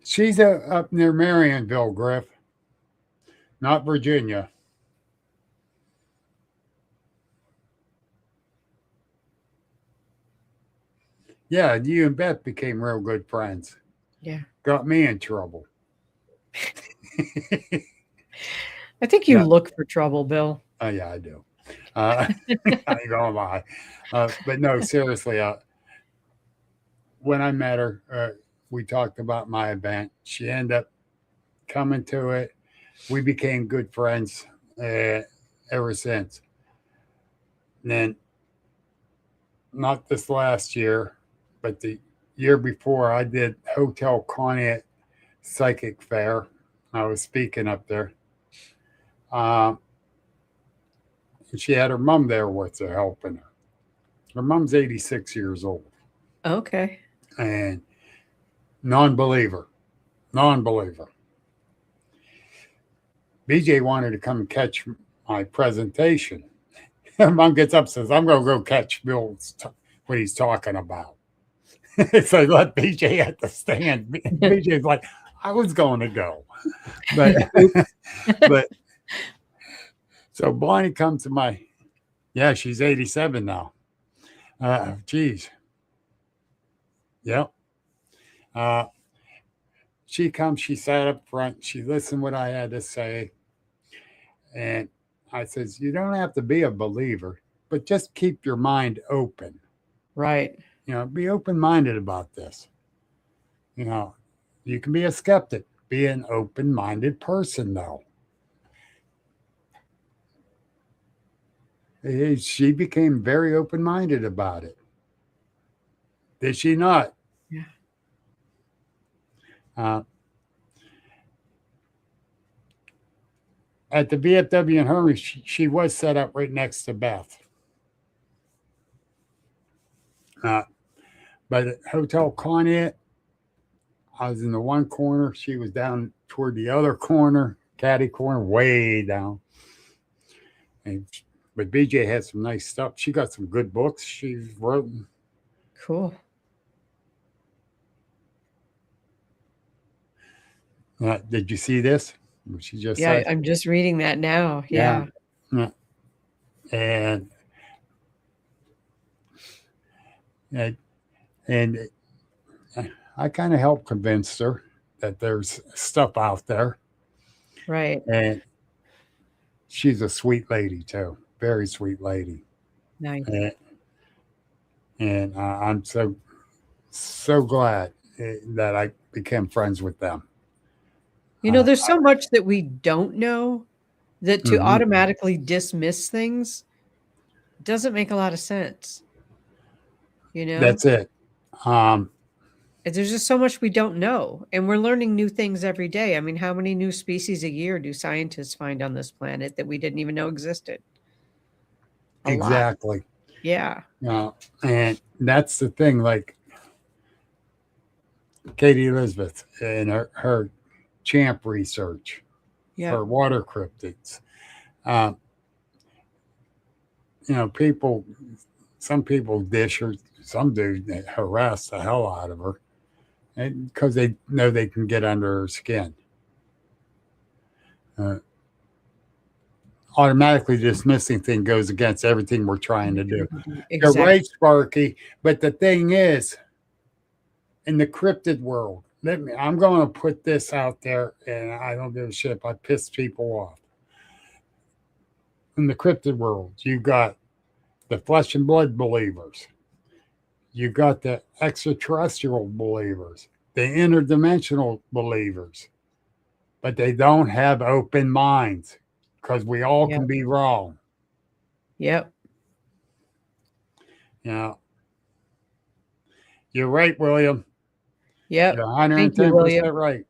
She's up near Marionville, Griff, not Virginia. Yeah, you and Beth became real good friends. Yeah. Got me in trouble. I think you Yeah. look for trouble, Bill. Oh, yeah, I do. I ain't gonna lie. But no, seriously, when I met her, we talked about my event. She ended up coming to it. We became good friends ever since. And then, not this last year, but the year before, I did Hotel Conneaut Psychic Fair. I was speaking up there. And she had her mom there with her, helping her. Her mom's 86 years old Okay. and non-believer. BJ wanted to come catch my presentation. Mom gets up and says, I'm going to go catch Bill's what he's talking about. So let BJ at the stand. BJ's like, I was going to go. But so Bonnie comes to she's 87 now. Geez. Yep. She comes, she sat up front, she listened what I had to say. And I says, you don't have to be a believer, but just keep your mind open. Right. Be open-minded about this. You can be a skeptic, be an open-minded person, though. She became very open-minded about it. Did she not? Yeah. At the VFW in Herman, she was set up right next to Beth. But at Hotel Conneaut, I was in the one corner. She was down toward the other corner, caddy corner, way down. But BJ had some nice stuff. She got some good books she wrote. Cool. Did you see this? She just Yeah, said, I'm just reading that now. yeah. Yeah. Yeah. And, and, and I kind of helped convince her that there's stuff out there. Right. And she's a sweet lady, too. Very sweet lady. Nice. And I'm so glad that I became friends with them. There's so much that we don't know that to Mhm. automatically dismiss things doesn't make a lot of sense. You know, That's it. Um, there's just so much we don't know, and we're learning new things every day. I mean, how many new species a year do scientists find on this planet that we didn't even know existed? A lot. exactly. Yeah. And that's the thing. Like Katie Elizabeth and her champ research Yeah. for water cryptids. Um, people, some people dish her, some do harass the hell out of her, and because they know they can get under her skin. Uh, Automatically dismissing thing goes against everything we're trying to do. You're Exactly. right, Sparky. But the thing is, in the cryptid world, I'm going to put this out there, and I don't give a shit if I piss people off. In the cryptid world, you got the flesh and blood believers, you got the extraterrestrial believers, the interdimensional believers, but they don't have open minds because we all Yep. can be wrong. Yep. You know, you're right, William. Yep. You're Thank you, William. 110% right.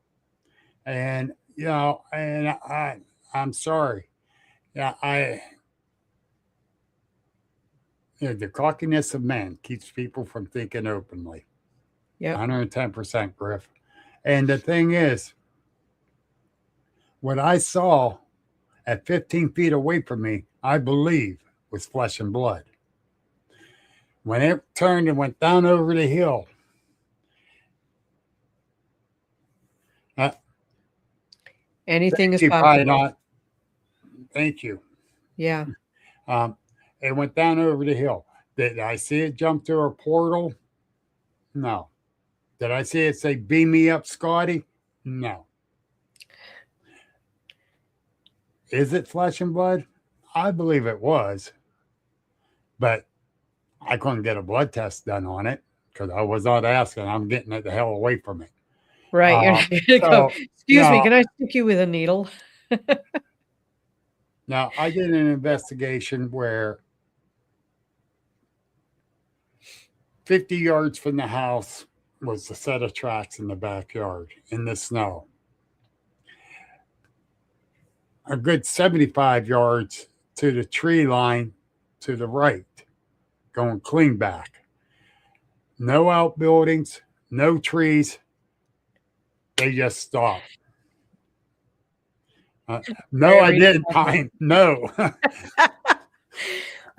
And I'm sorry. Yeah, the cockiness of man keeps people from thinking openly. Yep. 110%, Griff. And the thing is, what I saw at 15 feet away from me, I believe was flesh and blood. When it turned and went down over the hill, uh, Anything is you probably possible. not. Thank you. Yeah. It went down over the hill. Did I see it jump through a portal? No. Did I see it say, "Beam me up, Scotty"? No. Is it flesh and blood? I believe it was, but I couldn't get a blood test done on it because I was not asking. I'm getting it the hell away from it. Right. You're not gonna go, So excuse me, can I stick you with a needle? now I did an investigation where 50 yards from the house was a set of tracks in the backyard in the snow. A good 75 yards to the tree line to the right, going clean back. No outbuildings, no trees. They just stopped. No, I Very didn't, special. Pine. No.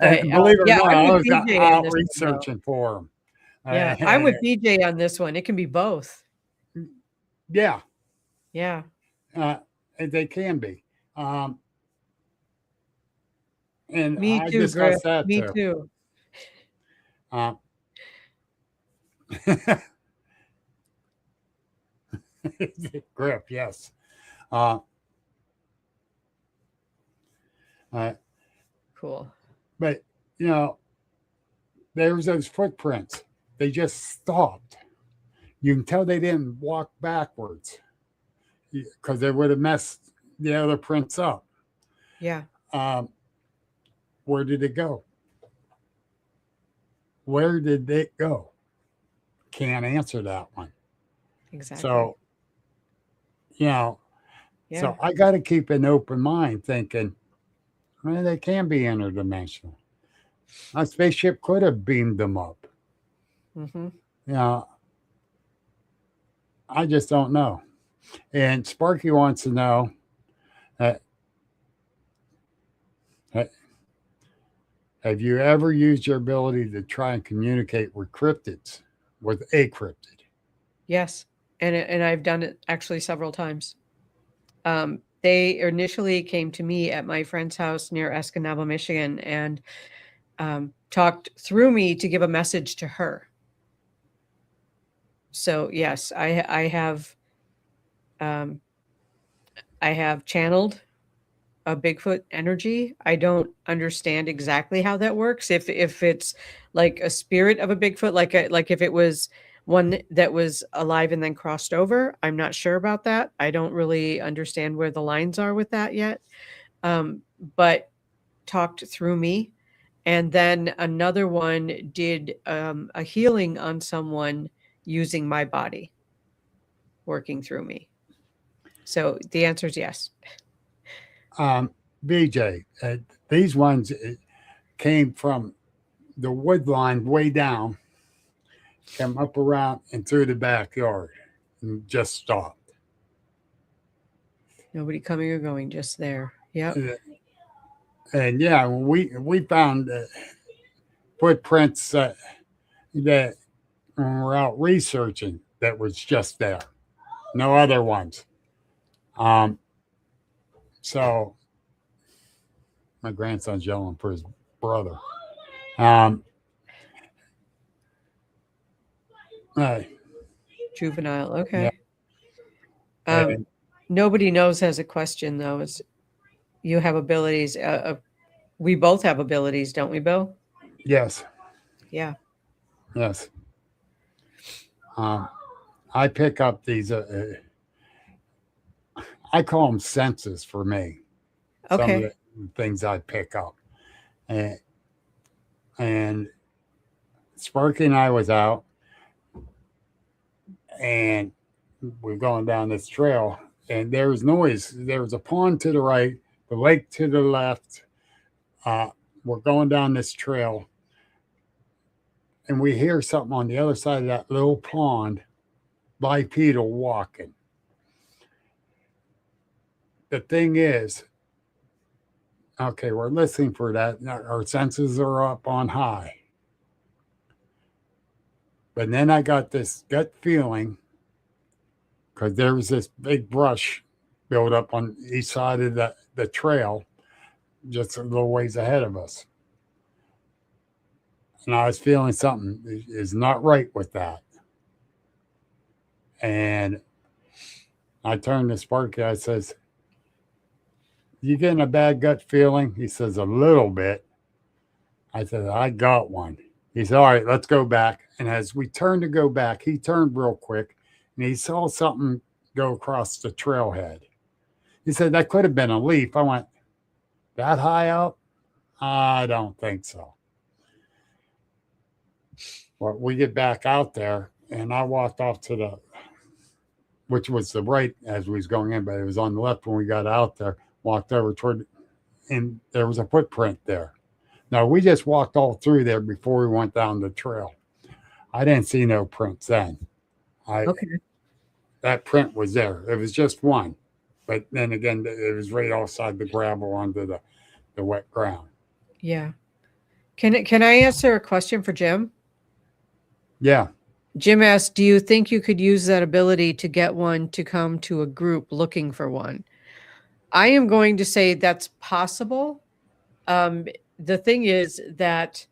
Right. And believe it or Yeah, not, I'm I with was BJ on out this one, though. researching for them. Yeah, I'm with BJ on this one. It can be both. Yeah, Yeah. they can be. And Me I too, Griff. discussed that Me too. too. Uh, Grip, yes. Uh, Cool. but, there was those footprints. They just stopped. You can tell they didn't walk backwards because they would have messed the other prints up. Yeah. Where did it go? Where did it go? Can't answer that one. Exactly. So, Yeah. so I got to keep an open mind thinking, well, they can be interdimensional. A spaceship could have beamed them up. Mm-hmm. I just don't know. And Sparky wants to know, have you ever used your ability to try and communicate with cryptids, with a cryptid? Yes. And I've done it actually several times. They initially came to me at my friend's house near Escanaba, Michigan, and talked through me to give a message to her. So yes, I have channeled a Bigfoot energy. I don't understand exactly how that works. If it's like a spirit of a Bigfoot, like if it was one that was alive and then crossed over, I'm not sure about that. I don't really understand where the lines are with that yet. But talked through me. And then another one did a healing on someone using my body, working through me. So the answer is yes. BJ, these ones came from the wood line way down, came up around and through the backyard and just stopped. Nobody coming or going, just there. Yep. And yeah, we found footprints that when we're out researching that was just there, no other ones. So my grandson's yelling for his brother. Juvenile. Yeah. Okay. And Nobody knows has a question though. Is you have abilities. We both have abilities, don't we, Bill? yes, Yeah. yes. I pick up these. I call them senses for me. Some of Okay. the things I pick up, and Sparky and I was out, and we're going down this trail, and there was noise. There was a pond to the right, the lake to the left. We're going down this trail, and we hear something on the other side of that little pond, bipedal walking. The thing is, okay, we're listening for that. Our senses are up on high. But then I got this gut feeling because there was this big brush built up on each side of the trail, just a little ways ahead of us. And I was feeling something is not right with that. And I turned to Sparky. I says, "You getting a bad gut feeling?" He says, "A little bit." I said, "I got one." He said, "All right, let's go back." And as we turned to go back, he turned real quick and he saw something go across the trailhead. He said, "That could have been a leaf." I went, "That high up? I don't think so." Well, we get back out there and I walked off to the, which was the right as we was going in, but it was on the left when we got out there, walked over toward, and there was a footprint there. Now, we just walked all through there before we went down the trail. I didn't see no prints then. Okay. That print was there. It was just one. But then again, it was right outside the gravel onto the wet ground. Yeah. Can I answer a question for Jim? Yeah. Jim asked, do you think you could use that ability to get one to come to a group looking for one? I am going to say that's possible. The thing is that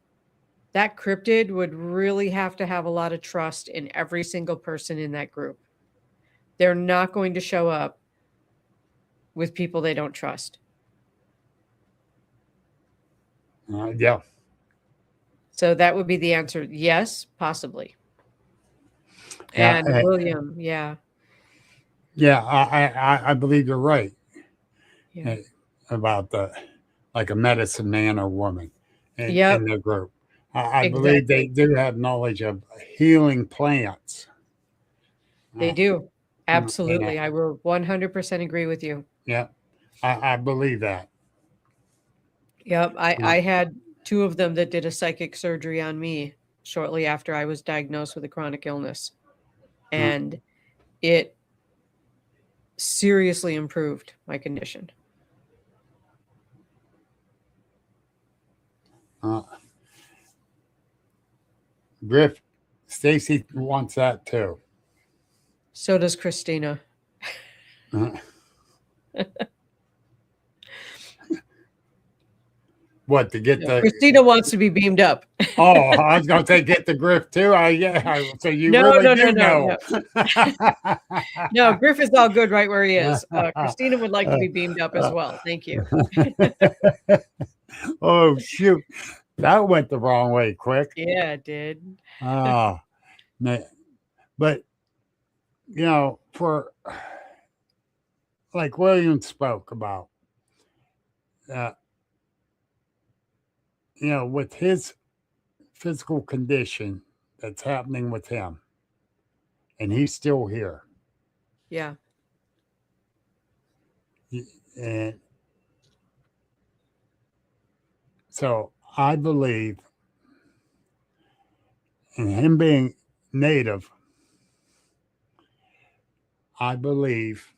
cryptid would really have to have a lot of trust in every single person in that group. They're not going to show up with people they don't trust. Yeah. So that would be the answer. Yes, possibly. Yeah, And William, yeah. Yeah, I believe you're right Yeah. about like a medicine man or woman Yep. in the group. I believe Exactly. they do have knowledge of healing plants. They do. Absolutely. Yeah, I will 100% agree with you. yeah, I believe that. Yep. I had two of them that did a psychic surgery on me shortly after I was diagnosed with a chronic illness. And it seriously improved my condition. Griff, Stacy wants that too. So does Kristina. What, to get No, the? Christina wants to be beamed up. Oh, I was going to say get the Griff too. So you No, really no, no, do no, know. no. No, Griff is all good right where he is. Christina would like to be beamed up as well. Thank you. Oh shoot, that went the wrong way quick. Yeah, it did. Ah, but for like William spoke about, uh, with his physical condition that's happening with him, and he's still here, Yeah. and so I believe in him being native. I believe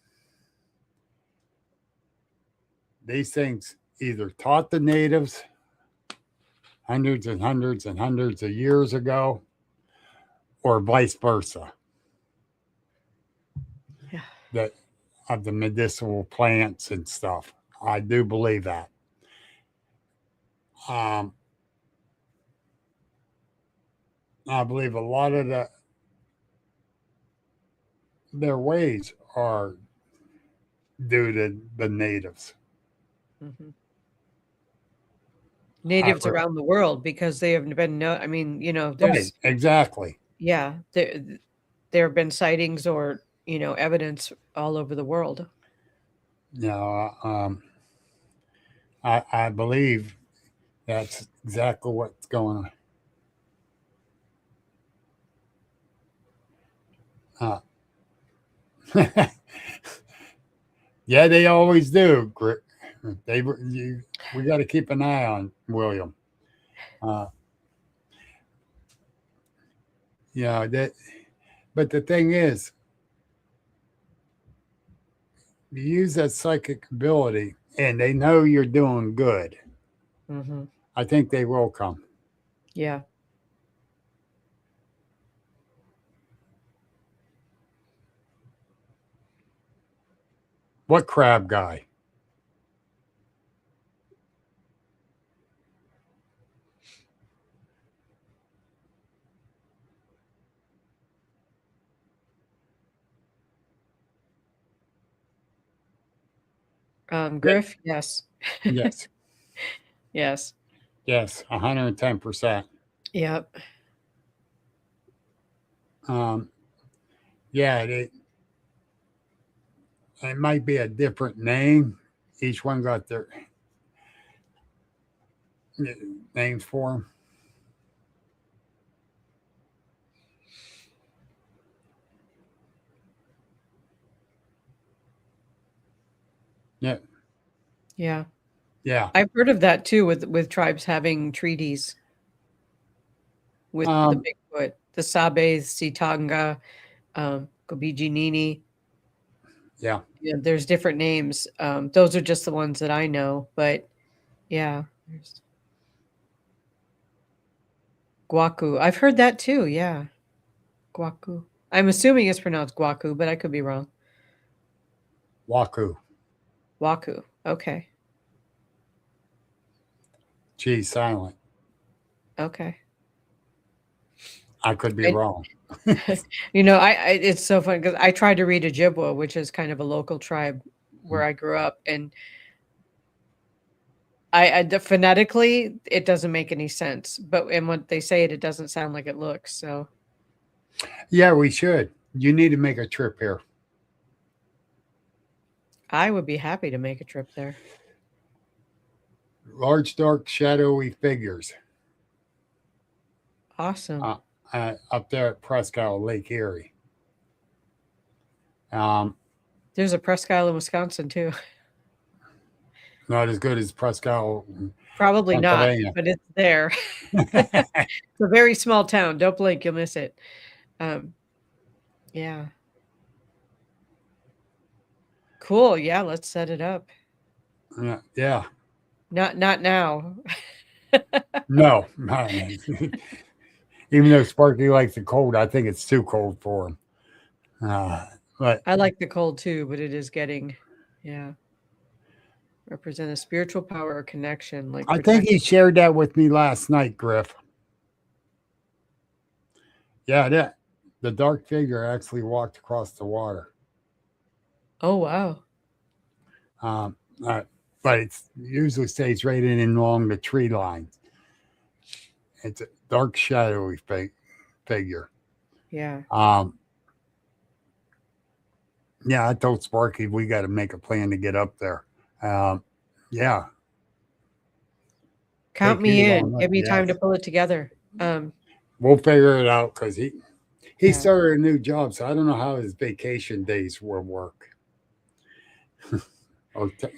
these things either taught the natives hundreds and hundreds and hundreds of years ago, or vice versa. Yeah. That of the medicinal plants and stuff. I do believe that. I believe a lot of their ways are due to the natives. Mhm. Natives around the world, because they have been I mean, Right, there's exactly. there have been sightings or, evidence all over the world. I believe that's exactly what's going on. Yeah, they always do. We got to keep an eye on William. That. But the thing is, you use that psychic ability, and they know you're doing good. Mm-hmm. I think they will come. Yeah. What crab guy? Griff, yes. Yes. Yes. Yes, 110%. Yep. Yeah, it might be a different name. Each one got their names for them. Yeah. Yeah. Yeah. I've heard of that too, with tribes having treaties with the Bigfoot, the Sabes, Sitanga, Gobijinini. Yeah. Yeah, there's different names. Those are just the ones that I know, but yeah. There's Guacu. I've heard that too. Yeah. Guacu. I'm assuming it's pronounced Guacu, but I could be wrong. Waku. Waku. Okay. G silent. Okay. I could be wrong. It's so funny because I tried to read Ojibwa, which is kind of a local tribe where I grew up, and phonetically it doesn't make any sense. But when they say it, it doesn't sound like it looks. So Yeah, we should. You need to make a trip here. I would be happy to make a trip there. Large, dark, shadowy figures. Awesome. Up there at Presque Isle, Lake Erie. There's a Presque Isle in Wisconsin too. Not as good as Presque Isle. Probably not, but it's there. It's a very small town. Don't blink, you'll miss it. Yeah. Cool. Yeah, let's set it up. Yeah. Not now. No. Even though Sparky likes the cold, I think it's too cold for him. But I like the cold too, but it is getting, yeah. represent a spiritual power or connection, like I think he shared that with me last night, Griff. Yeah, the dark figure actually walked across the water. Oh, wow. Um, uh, but it usually stays right in and along the tree lines. It's a dark, shadowy figure. Yeah. Yeah, I told Sparky we got to make a plan to get up there. Yeah, Count take me you in. along. Give me time to Yes, pull it together. we'll figure it out because he Yeah. started a new job, so I don't know how his vacation days will work. Okay.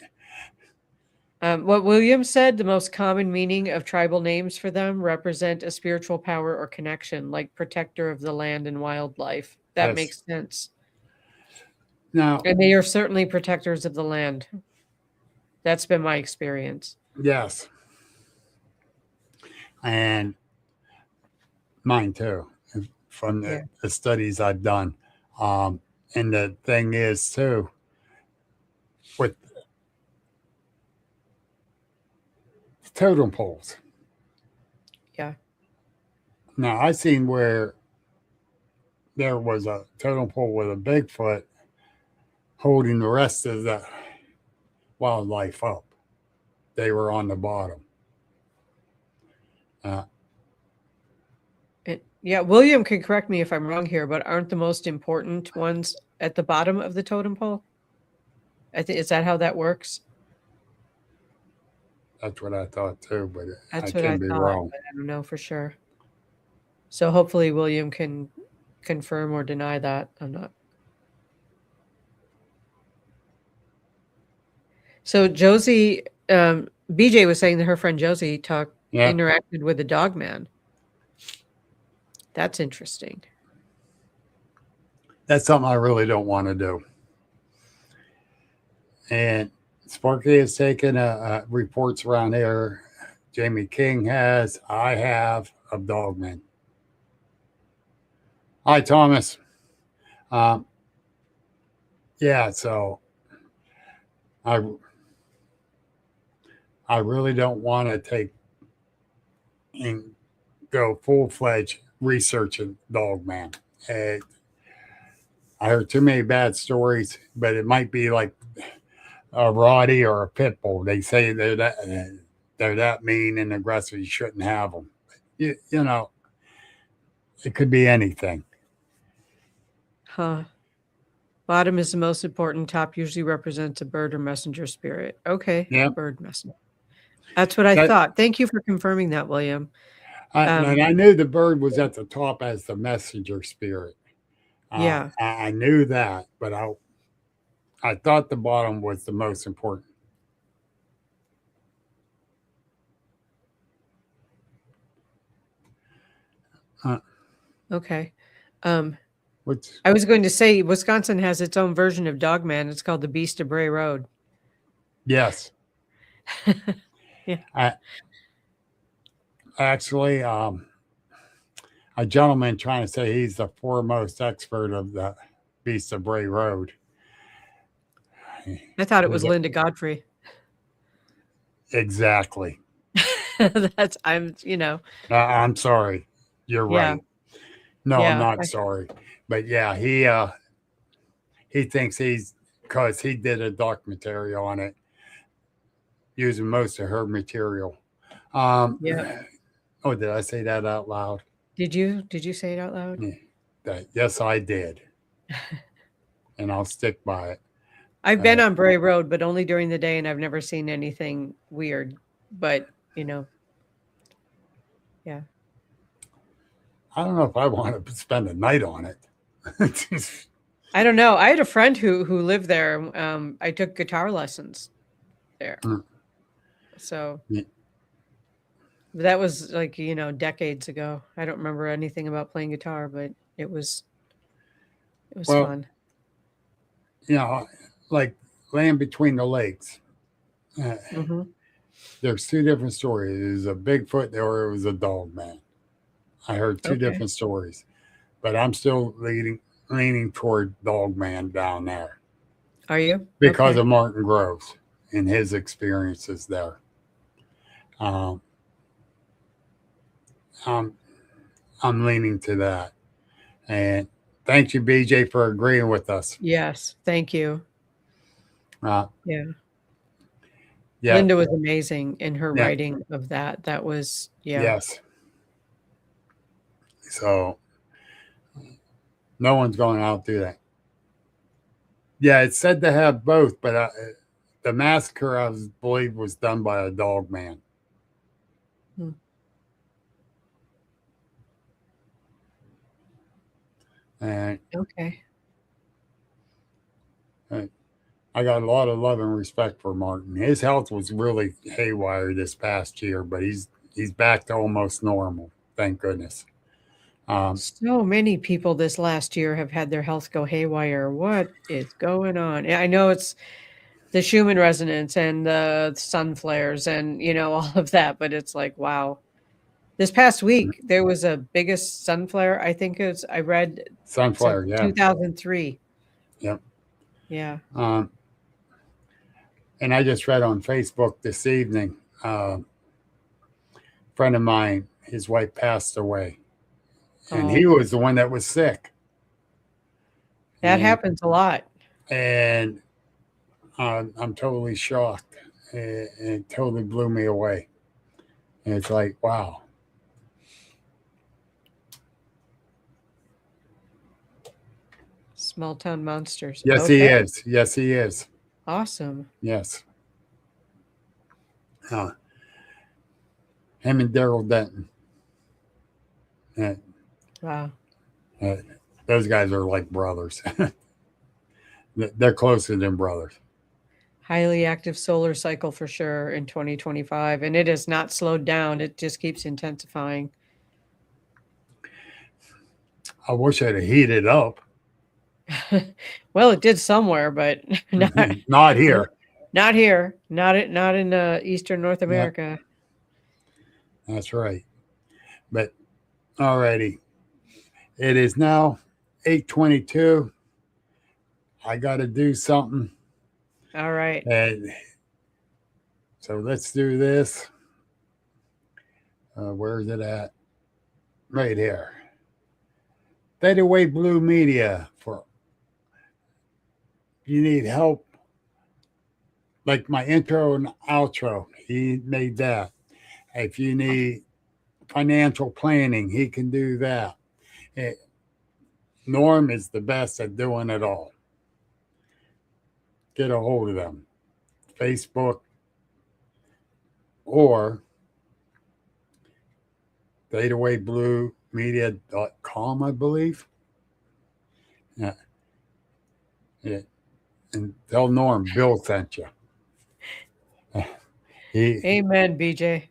What William said, the most common meaning of tribal names for them represent a spiritual power or connection, like protector of the land and wildlife. That Yes. makes sense. Now, And they are certainly protectors of the land. That's been my experience. yes, and mine too, from Yeah. the studies I've done. And the thing is too, with totem poles. Yeah. Now I seen where there was a totem pole with a Bigfoot holding the rest of the wildlife up. They were on the bottom. Yeah, William can correct me if I'm wrong here, but aren't the most important ones at the bottom of the totem pole? I think, is that how that works? That's what I thought too, but That's I what I can be thought, wrong. but I don't know for sure. So hopefully William can confirm or deny that. I'm not. So Josie, BJ was saying that her friend Josie Yeah, interacted with the dog man. That's interesting. that's something I really don't want to do. And Sparky has taken reports around here. Jamie King has. I have of Dogman. Hi, Thomas. Yeah, so I really don't want to take and go full-fledged researching Dogman. I heard too many bad stories, but it might be like a Roddy or a pit bull. They say they're that mean and aggressive. You shouldn't have them. You know, it could be anything. Huh. Bottom is the most important. Top usually represents a bird or messenger spirit. Okay. Yeah. Bird messenger. That's what I thought. Thank you for confirming that, William. And I knew the bird was at the top as the messenger spirit. Yeah. I knew that, but I thought the bottom was the most important. Okay. Which I was going to say Wisconsin has its own version of Dogman. It's called the Beast of Bray Road. yes, Yeah. Actually, a gentleman trying to say he's the foremost expert of the Beast of Bray Road. I thought it was Linda Godfrey. Exactly. I'm sorry. You're Yeah. right. No, Yeah, I'm not sorry. But yeah, he thinks because he did a documentary on it using most of her material. Yeah. Oh, did I say that out loud? Did you say it out loud? Yes, I did. And I'll stick by it. I've been on Bray Road, but only during the day, and I've never seen anything weird. But yeah. I don't know if I want to spend a night on it. I don't know. I had a friend who lived there. I took guitar lessons there. So Yeah. that was like, decades ago. I don't remember anything about playing guitar, but it was fun. Like Land Between the Lakes. Mm-hmm. There's two different stories. It was a Bigfoot or it was a dog man. I heard two different stories, but I'm still leaning toward dog man down there. Are you? Because of Martin Groves. in his experiences there. Um, I'm, I'm leaning to that. And thank you, BJ, for agreeing with us. Yes, thank you. Uh, Yeah. yeah, Linda was amazing in her yeah, writing of that. That was, yeah. yes. So no one's going to outdo that. Yeah, it's said to have both, but the massacre, I believe, was done by a dog man. Hmm. And Okay. I got a lot of love and respect for Martin. His health was really haywire this past year, but he's back to almost normal. Thank goodness. So many people this last year have had their health go haywire. What is going on? I know it's the Schumann resonance and the sun flares and, all of that, but it's like, wow. This past week, there was a biggest sun flare. I think I read Sunflower, yeah. 2003. Yep. Yeah. And I just read on Facebook this evening, a friend of mine, his wife passed away. And he Oh, was the one that was sick. that happens a lot. And I'm totally shocked. It totally blew me away. And it's like, wow. Small town monsters. Yes, Okay. he is. Yes, he is. Awesome. Yes. Him and Daryl Denton. Wow. Those guys are like brothers. They're closer than brothers. Highly active solar cycle for sure in 2025. And it has not slowed down. It just keeps intensifying. I wish I'd have heated up. Well, it did somewhere, but Not here. Not here. Not in Eastern North America. That's right. But alrighty. It is now 8:22. I got to do something. All right. And so let's do this. Where is it at? Right here. Theta Wave Blue Media. For you need help, like my intro and outro, he made that. If you need financial planning, he can do that. Norm is the best at doing it all. Get a hold of them. Facebook or ThetaWaveBlueMedia.com, I believe. Yeah. And tell Norm Bill sent you. Amen, BJ.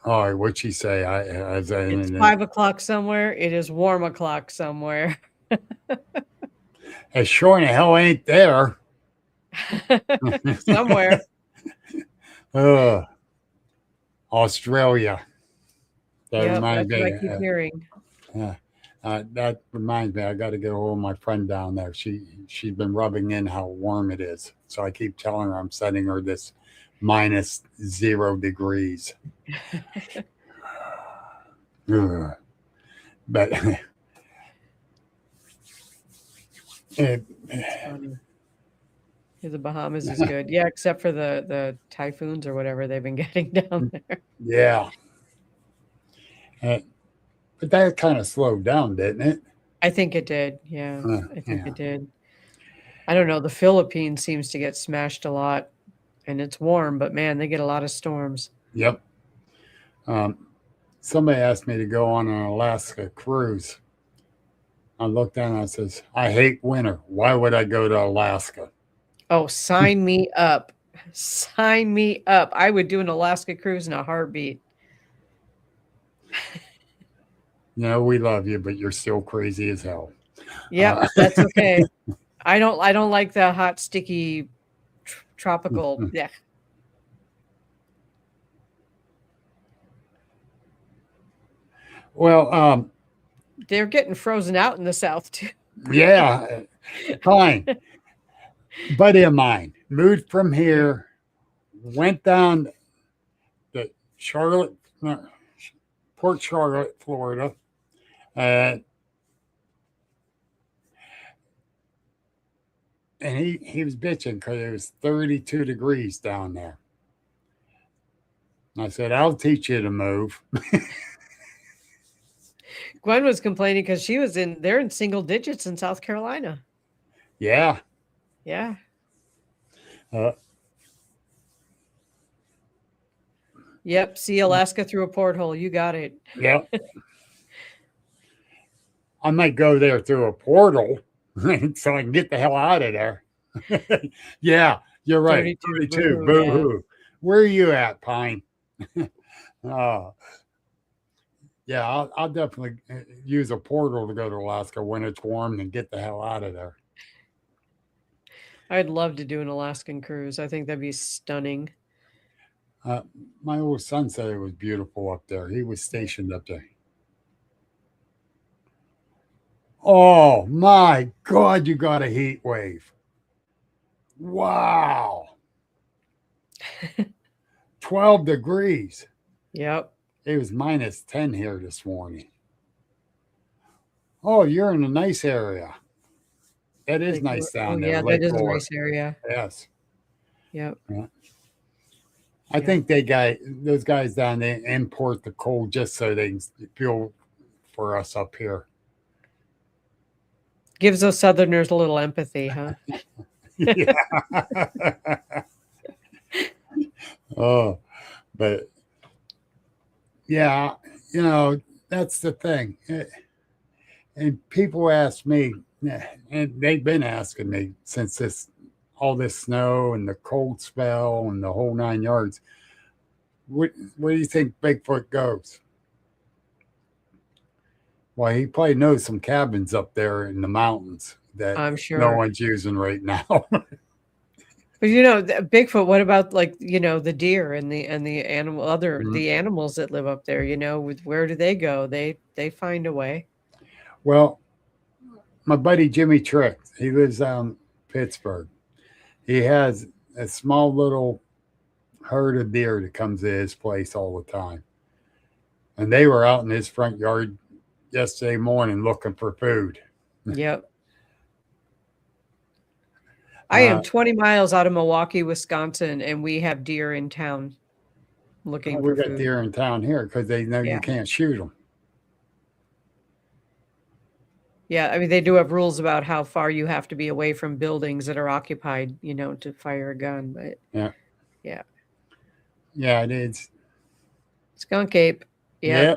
All right, what'd she say? It's 5 o'clock somewhere. It is warm o'clock somewhere. It sure in the hell ain't there. Somewhere. Australia. That reminds that's me. what I keep hearing. That reminds me. I got to get a hold of my friend down there. She's been rubbing in how warm it is. So I keep telling her I'm sending her this -0 degrees. But The Bahamas is good. Yeah, except for the typhoons or whatever they've been getting down there. Yeah. But that kind of slowed down, didn't it? I think it did. Yeah, I think it did. I don't know. The Philippines seems to get smashed a lot, and it's warm, but man, they get a lot of storms. Yep. Somebody asked me to go on an Alaska cruise. I looked down and I says, I hate winter. Why would I go to Alaska? Oh, sign me up. Sign me up. I would do an Alaska cruise in a heartbeat. We love you, but you're still crazy as hell. Yeah, that's okay. I don't like the hot, sticky, tropical. Yeah. Well, they're getting frozen out in the South too. Yeah, fine. Buddy of mine, moved from here, went down to Charlotte, no, Port Charlotte, Florida, and he was bitching because it was 32 degrees down there. I said, I'll teach you to move. Gwen was complaining because they're in single digits in South Carolina. Yeah. Yeah. Yep. See Alaska through a porthole. You got it. Yep. I might go there through a portal so I can get the hell out of there. Yeah, you're right. 32. Boo hoo. Yeah. Where are you at, Pine? Yeah, I'll definitely use a portal to go to Alaska when it's warm and get the hell out of there. I'd love to do an Alaskan cruise. I think that'd be stunning. My old son said it was beautiful up there. He was stationed up there. Oh my God, you got a heat wave. Wow. 12 degrees. Yep. It was minus 10 here this morning. Oh, you're in a nice area. That is nice down there. Yeah, that is a nice area. Yes. Yep. Yeah. I think those guys down there import the cold just so they can feel for us up here. Gives those Southerners a little empathy, huh? Yeah. Oh, but yeah, that's the thing. And people ask me, and they've been asking me since all this snow and the cold spell and the whole 9 yards, where do you think Bigfoot goes? Well, he probably knows some cabins up there in the mountains that I'm sure no one's using right now. But Bigfoot, what about the deer and the animal the animals that live up there, where do they go? They find a way. Well, my buddy Jimmy Trick, he lives down in Pittsburgh. He has a small little herd of deer that comes to his place all the time. And they were out in his front yard yesterday morning looking for food. Yep. I am 20 miles out of Milwaukee, Wisconsin, and we have deer in town looking for food. We got deer in town here because they know you can't shoot them. Yeah, I mean, they do have rules about how far you have to be away from buildings that are occupied, to fire a gun. But yeah, it is. Skunk ape. Yeah.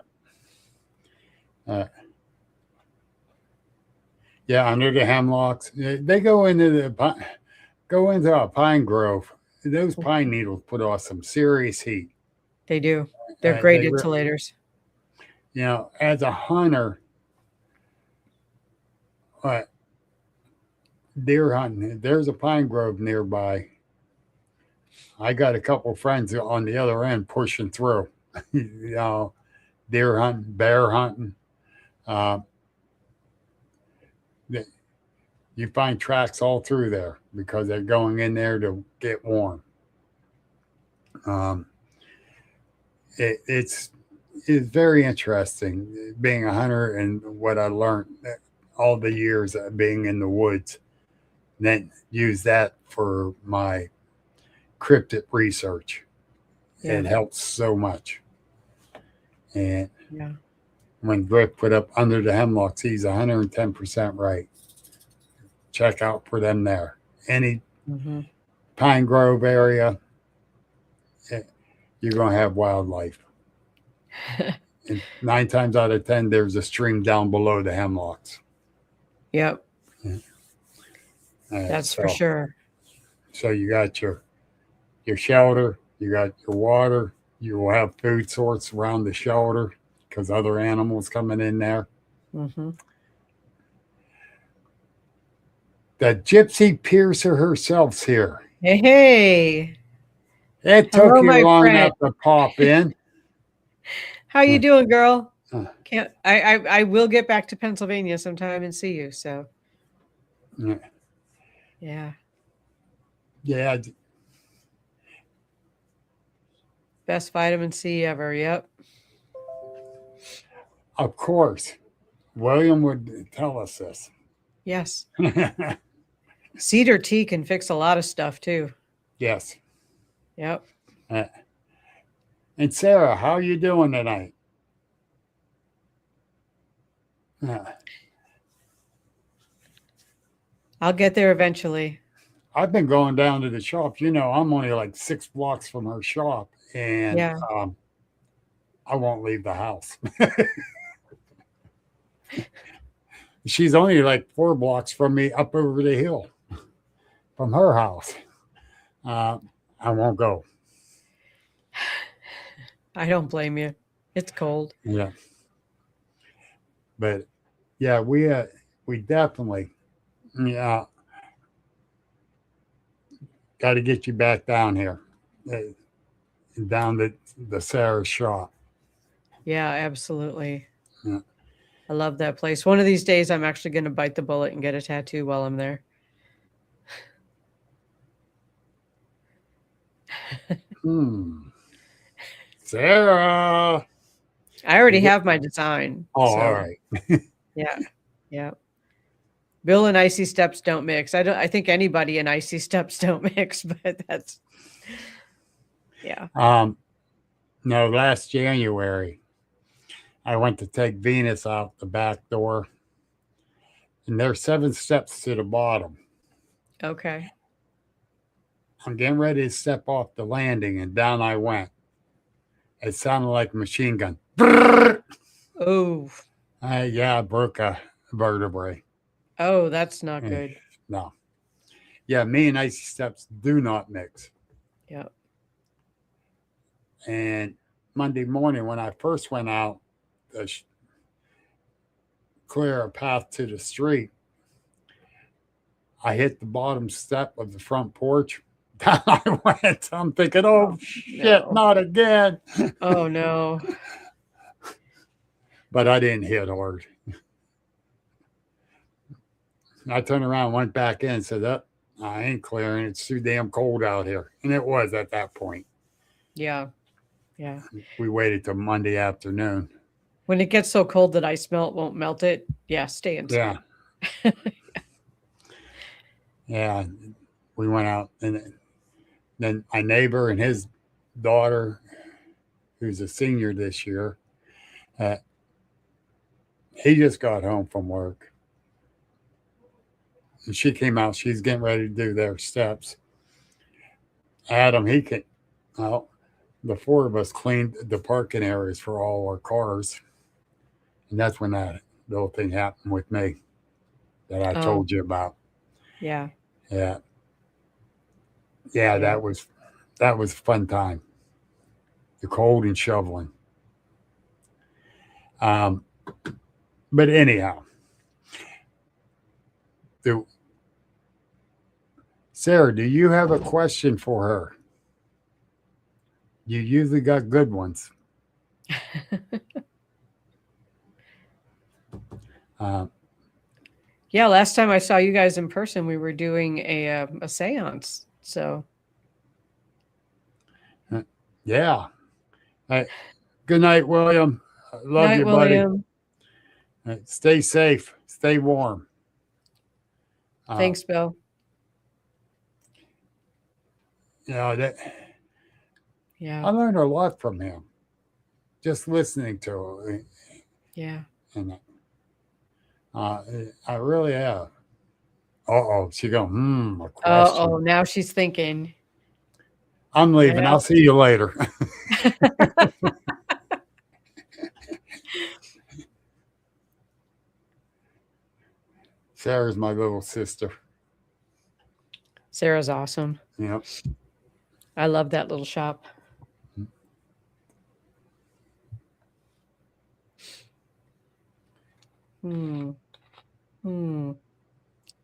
Yeah, under the hemlocks, they go into a pine grove. Those pine needles put off some serious heat. They do. They're great insulators. As a hunter, deer hunting, there's a pine grove nearby. I got a couple friends on the other end pushing through. Deer hunting, bear hunting. You find tracks all through there because they're going in there to get warm. It's very interesting being a hunter and what I learned all the years of being in the woods. And then use that for my cryptid research. Yeah. It helps so much. And when Griff put up under the hemlocks, he's 110% right. Check out for them there. Any pine grove area, you're going to have wildlife. And 9 times out of 10, there's a stream down below the hemlocks. Yep. That's for sure. So you got your shelter, you got your water, you will have food source around the shelter because other animals coming in there. Mm-hmm. The Gypsy Piercer herself's here. Hey. It took you long enough to pop in. How you doing, girl? I will get back to Pennsylvania sometime and see you. So, yeah. Yeah, Best vitamin C ever. Yep. of course. William would tell us this. Yes. Cedar tea can fix a lot of stuff too. Yes. Yep. Uh, and Sarah, how you doing tonight? Uh, I'll get there eventually. I've been going down to the shop. You know, I'm only like 6 blocks from her shop, and Yeah. I won't leave the house. She's only like 4 blocks from me up over the hill from her house. I won't go. I don't blame you. It's cold. Yeah, but yeah, we definitely yeah got to get you back down here, uh, down to the Sarah shop. Yeah, absolutely. Yeah. I love that place. One of these days, I'm actually going to bite the bullet and get a tattoo while I'm there. Sarah. I already have my design. Oh, so, all right. Yeah. Yeah. Bill and Icy Steps don't mix. I think anybody and Icy Steps don't mix, but that's yeah. No, last January, I went to take Venus out the back door, and there's 7 steps to the bottom. Okay. I'm getting ready to step off the landing, and down I went. It sounded like a machine gun. Oh. Yeah, I broke a vertebrae. Oh, that's not good. No. Yeah, me and Icy Steps do not mix. Yep. And Monday morning, when I first went out to clear a path to the street, I hit the bottom step of the front porch. Down I went. I'm thinking, oh, shit, no. not again. Oh, no. But I didn't hit hard. I turned around, went back in, and said, oh, I ain't clearing. It's too damn cold out here. And it was at that point. Yeah. Yeah. We waited till Monday afternoon. When it gets so cold that ice won't melt it, yeah, stay inside. Yeah. Yeah. We went out, and then my neighbor and his daughter, who's a senior this year, he just got home from work. And she came out. She's getting ready to do their steps. Adam, well, the 4 of us cleaned the parking areas for all our cars. And that's when that little thing happened with me that I told you about. Yeah. Yeah. Yeah, that was a fun time. The cold and shoveling. But anyhow, Sarah, do you have a question for her? You usually got good ones. Yeah, last time I saw you guys in person, we were doing a seance. So, yeah. Good night, William. Love night, you, William. buddy. Stay safe. Stay warm. Thanks, Bill. Yeah, Yeah. I learned a lot from him. Just listening to him. Yeah. And I really have. Uh-oh. She going, a question. Oh, now she's thinking. I'm leaving. I'll see you later. Sarah's my little sister. Sarah's awesome. Yep. I love that little shop.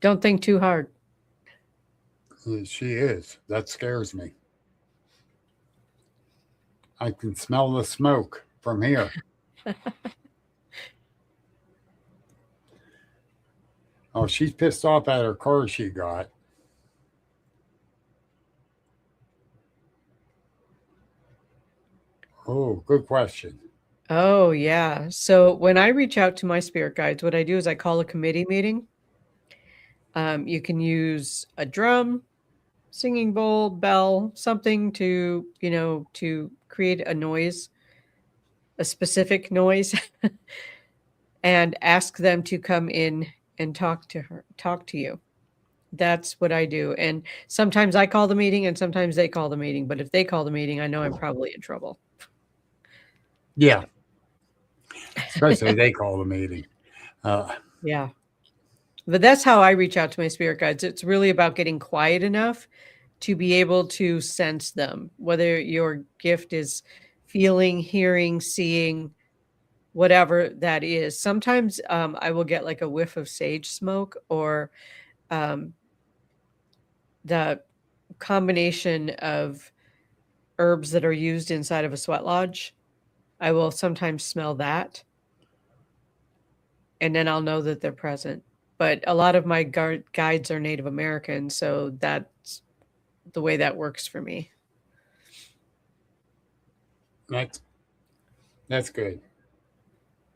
Don't think too hard. She is. That scares me. I can smell the smoke from here. Oh, she's pissed off at her car she got. Oh, good question. Oh, yeah. So when I reach out to my spirit guides, what I do is I call a committee meeting. You can use a drum, singing bowl, bell, something to, to create a noise, a specific noise, and ask them to come in and talk to you. That's what I do. And sometimes I call the meeting and sometimes they call the meeting. But if they call the meeting, I know I'm probably in trouble. Yeah, especially they call the meeting. Yeah. But that's how I reach out to my spirit guides. It's really about getting quiet enough to be able to sense them, whether your gift is feeling, hearing, seeing, whatever that is. Sometimes I will get like a whiff of sage smoke or um, the combination of herbs that are used inside of a sweat lodge. I will sometimes smell that and then I'll know that they're present. But a lot of my guides are Native American, so that's the way that works for me. That's that's good.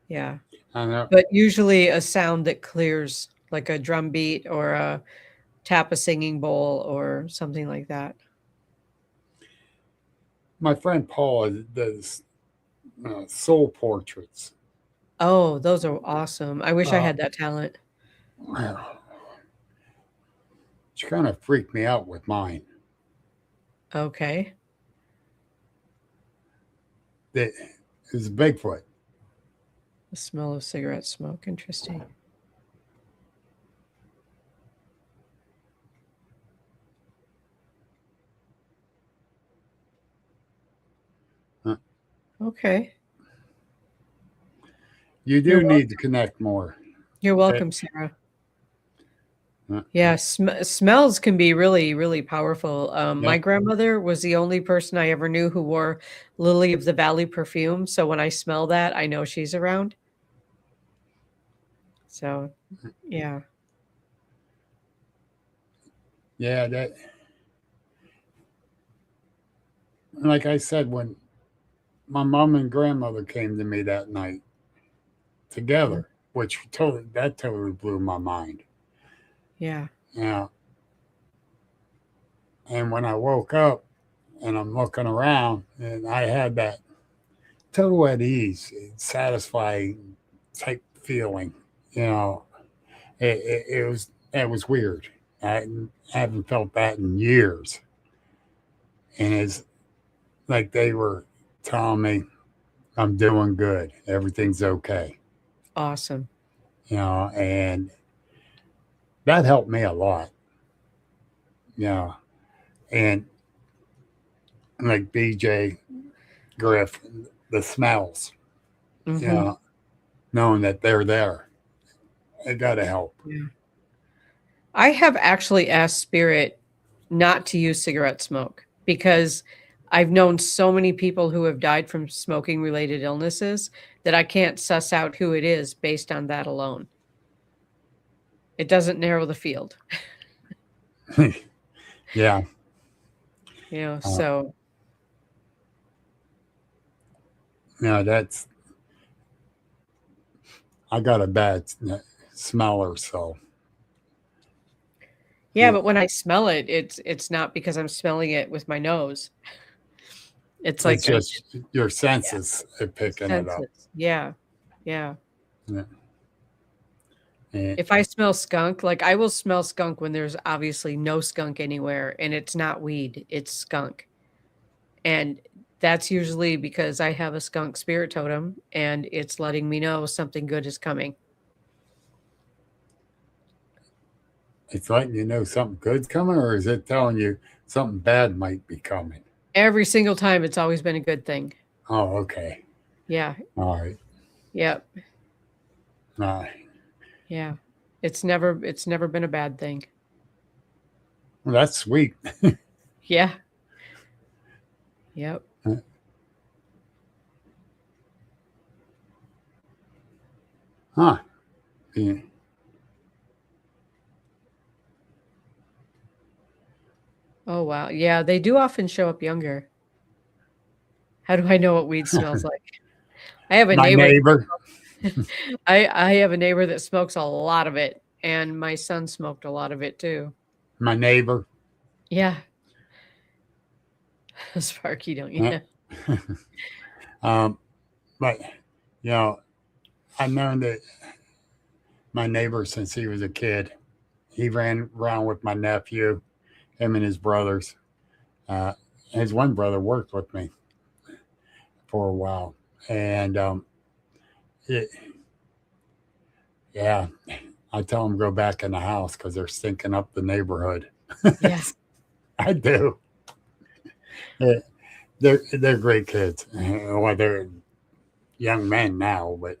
Yeah. I know But usually a sound that clears, like a drum beat or a tap a singing bowl or something like that. my friend Paul does soul portraits. Oh, those are awesome. I wish I Uh, had that talent. she kind of freaked me out with mine. Okay. That is Bigfoot. The smell of cigarette smoke. Interesting. Uh, Okay. You You're do need to connect more. You're Okay. welcome, Sarah. Uh, Yeah, smells can be really, really powerful. yeah. My grandmother was the only person I ever knew who wore Lily of the Valley perfume. So when I smell that, I know she's around. So, yeah. Yeah. That. Like I said, when my mom and grandmother came to me that night Mm, together, which totally blew my mind. yeah. Yeah. And when I woke up and I'm looking around, and I had that total at ease, satisfying type feeling. You know, it was weird. I haven't felt that in years, and it's like they were telling me I'm doing good, everything's okay. Awesome. And that helped me a lot. And like BJ Griff, the smells, you Hmm. know, knowing that they're there, it got to help. Yeah. I have actually asked Spirit not to use cigarette smoke because I've known so many people who have died from smoking related illnesses that I can't suss out who it is based on that alone. It doesn't narrow the field, Yeah. Uh, so that's I got a bad smeller, so yeah, yeah, but when I smell it, it's not because I'm smelling it with my nose. It's it's like a just your yeah, senses are picking it up. senses. Yeah. Yeah. Yeah. And If I smell skunk, like I will smell skunk when there's obviously no skunk anywhere and it's not weed, it's skunk. And that's usually because I have a skunk spirit totem and it's letting me know something good is coming. it's letting you know something good's coming, or is it telling you something bad might be coming? Every single time it's always been a good thing. Oh, okay. Yeah. All right. Yep. All right. Yeah. It's never been a bad thing. Well, that's sweet. Yeah. Yep. Huh. Yeah. Oh wow. Yeah, they do often show up younger. How do I know what weed smells like? I have a My neighbor. neighbor. I have a neighbor that smokes a lot of it, and my son smoked a lot of it too. My neighbor. Yeah. Sparky, don't you? Yeah. But you know, I've known that my neighbor since he was a kid. He ran around with my nephew, him and his brothers. Uh, his one brother worked with me for a while, and it, yeah, I tell them go back in the house because they're stinking up the neighborhood. Yeah. I do. Yeah, they're great kids. Well, they're young men now, but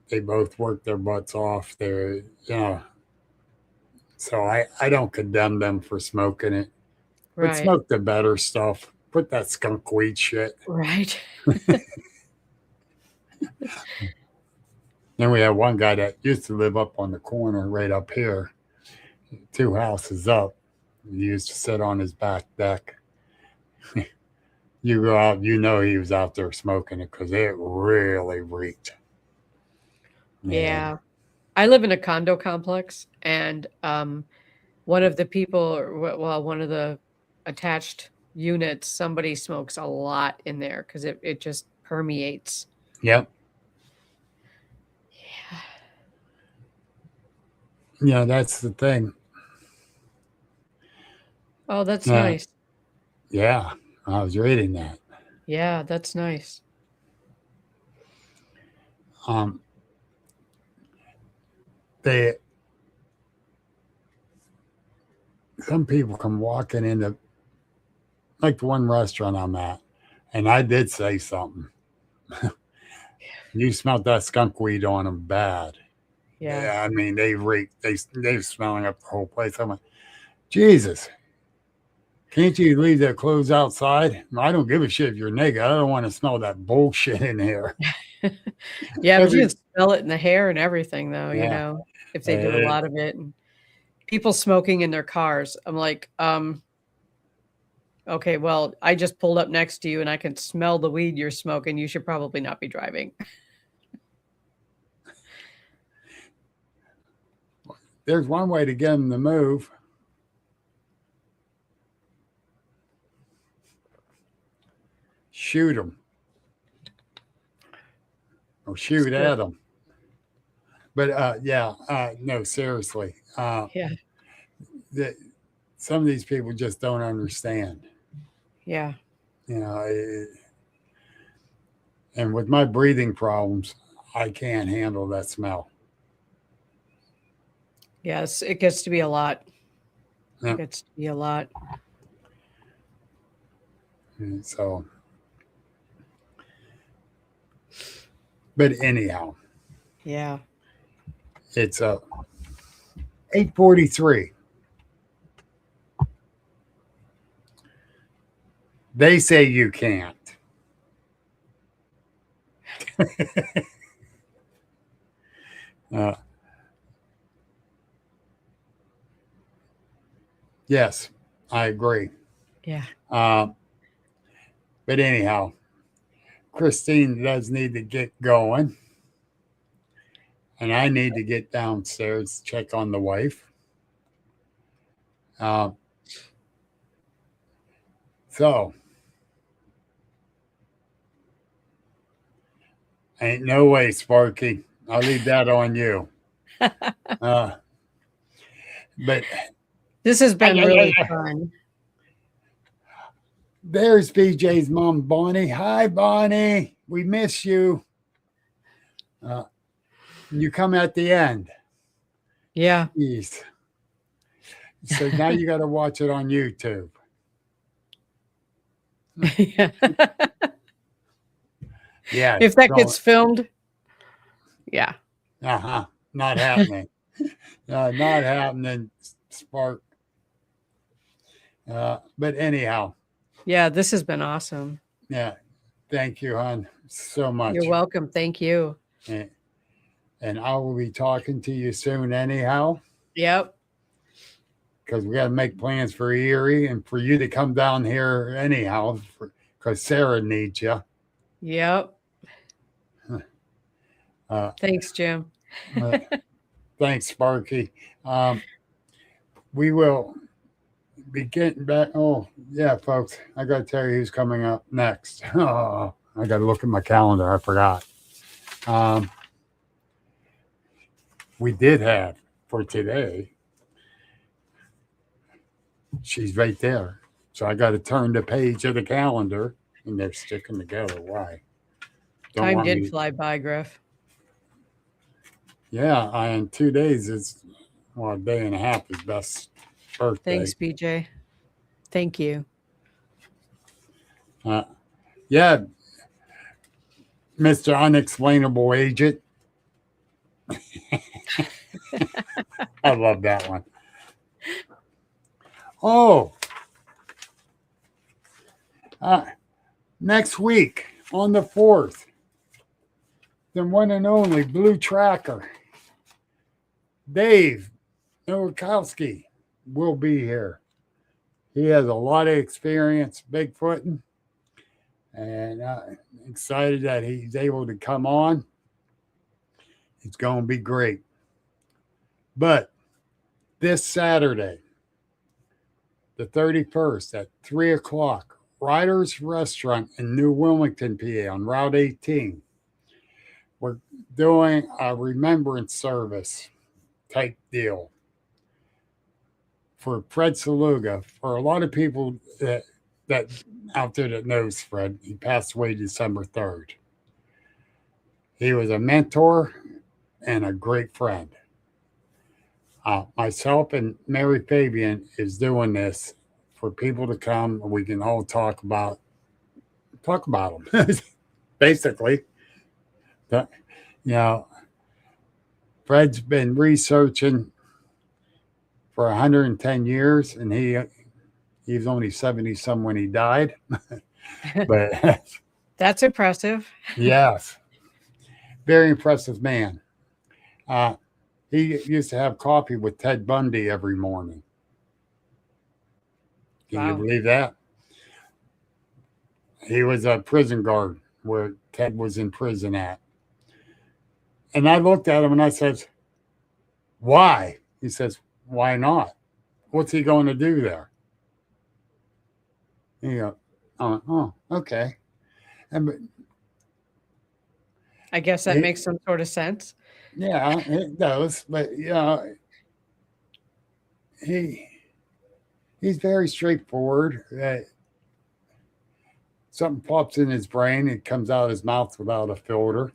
they both work their butts off. So I don't condemn them for smoking it, but Right. smoke the better stuff. Put that skunk weed shit. Right. Then we have one guy that used to live up on the corner right up here, 2 houses up. He used to sit on his back deck. You go out, you know he was out there smoking it because it really reeked. Yeah. I live in a condo complex, and one of the people, well, one of the attached units, somebody smokes a lot in there because it just permeates. Yep. Yeah, that's the thing. Oh, that's Yeah. nice. Yeah, I was reading that. Yeah, that's nice. Um, they some people come walking into like the one restaurant I'm at, and I did say something. You smelled that skunk weed on them bad. Yeah. Yeah, I mean they reeked. They smelling up the whole place. I'm like, Jesus, can't you leave their clothes outside? I don't give a shit if you're naked. I don't want to smell that bullshit in here. Yeah, but you can smell it in the hair and everything, though, Yeah. if they do a lot of it. And people smoking in their cars. I'm like, okay, well, I just pulled up next to you and I can smell the weed you're smoking. You should probably not be driving. There's one way to get them to move. Shoot them. Or shoot at them. But no, seriously. Yeah. Some of these people just don't understand. Yeah. And with my breathing problems, I can't handle that smell. Yes, it gets to be a lot. Yeah. It gets to be a lot. And so, but anyhow, Yeah. it's 8:43. They say you can't. Yes, I agree. Yeah. But anyhow, Christine does need to get going. And I need to get downstairs to check on the wife. So, ain't no way, Sparky. I'll leave that on you. But this has been really fun. There's BJ's mom, Bonnie. Hi, Bonnie. We miss you. You come at the end. Yeah. Jeez. So now you got to watch it on YouTube. Yeah. If that gets filmed. Yeah. Not happening. Not happening, Spark. But anyhow. Yeah, this has been awesome. Yeah. Thank you, hon, so much. You're welcome. Thank you. And I will be talking to you soon anyhow. Yep. because we got to make plans for Erie and for you to come down here anyhow, because Sarah needs you. Yep. Uh, Thanks, Jim. Thanks, Sparky. We will be getting back. Oh, yeah, folks, I got to tell you who's coming up next. Oh, I got to look at my calendar. I forgot. We did have for today. She's right there. So I got to turn the page of the calendar, and they're sticking together. Why? Don't Time want did me- fly by, Griff. Yeah, in 2 days, it's, well, a day and a half is Beth's birthday. Thanks, BJ. Thank you. Yeah, Mr. Unexplainable Agent. I love that one. Oh, next week on the 4th, the one and only Blue Tracker, Dave Nowakowski, will be here. He has a lot of experience Bigfooting, and excited that he's able to come on. It's going to be great. But this Saturday, the 31st at 3 o'clock, Riders Restaurant in New Wilmington, PA on Route 18. We're doing a remembrance service type deal for Fred Saluga. For a lot of people that out there that knows Fred, he passed away December 3rd. He was a mentor and a great friend. Myself and Mary Fabian is doing this for people to come and we can all talk about them. Basically, Fred's been researching for 110 years, and he was only 70 some when he died. But That's impressive. yes, very impressive man. He used to have coffee with Ted Bundy every morning. Can you Wow. believe that? He was a prison guard where Ted was in prison at. And I looked at him and I said, why? He says, why not? What's he going to do there? And you go, oh, okay. I guess that makes some sort of sense. Yeah, it does. But he's very straightforward. Something pops in his brain, it comes out of his mouth without a filter.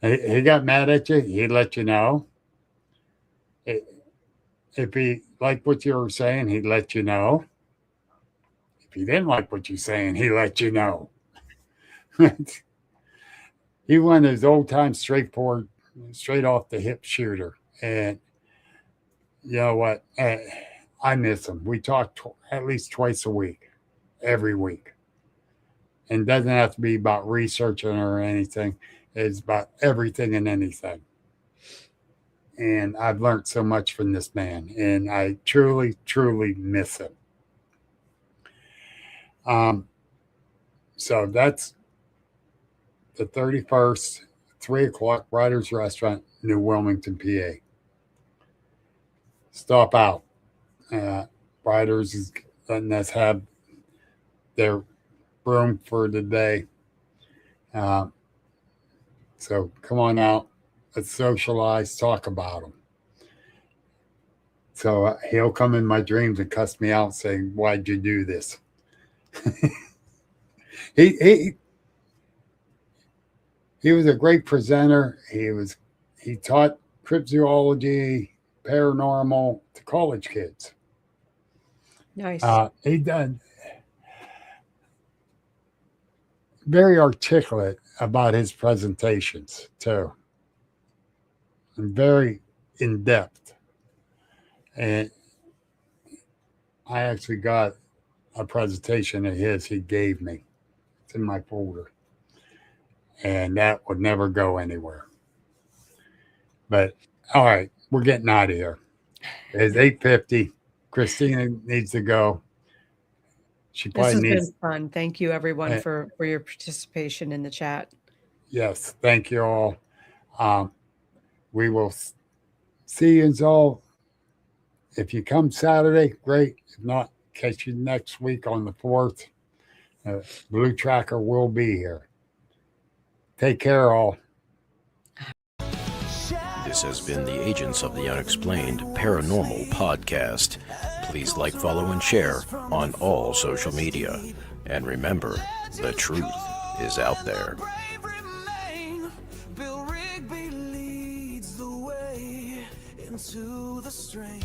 He got mad at you, he'd let you know. If he liked what you were saying, he'd let you know. If he didn't like what you're saying, he'd let you know. He went his old time straightforward, straight off the hip shooter. And you know what? I miss him. We talk at least twice a week, every week. And it doesn't have to be about researching or anything. It's about everything and anything. And I've learned so much from this man. And I truly, truly miss him. So that's the 31st, 3 o'clock, Riders Restaurant, New Wilmington, PA. Stop out. Riders is letting us have their room for the day. So come on out. Let's socialize, talk about them. So he'll come in my dreams and cuss me out saying, why'd you do this? He was a great presenter. He taught cryptozoology, paranormal to college kids. Nice. He done very articulate about his presentations too, and very in depth. And I actually got a presentation of his he gave me. It's in my folder. And that would never go anywhere. But all right, we're getting out of here. It's 8:50. Christina needs to go. She This probably has needs. been fun. Thank you, everyone, Uh, for your participation in the chat. Yes, thank you all. We will see you all. If you come Saturday, great. If not, catch you next week on the 4th. Blue Tracker will be here. Take care, all. This has been the Agents of the Unexplained Paranormal Podcast. Please like, follow, and share on all social media. And remember, the truth is out there. Bill Rigby leads the way into the strange.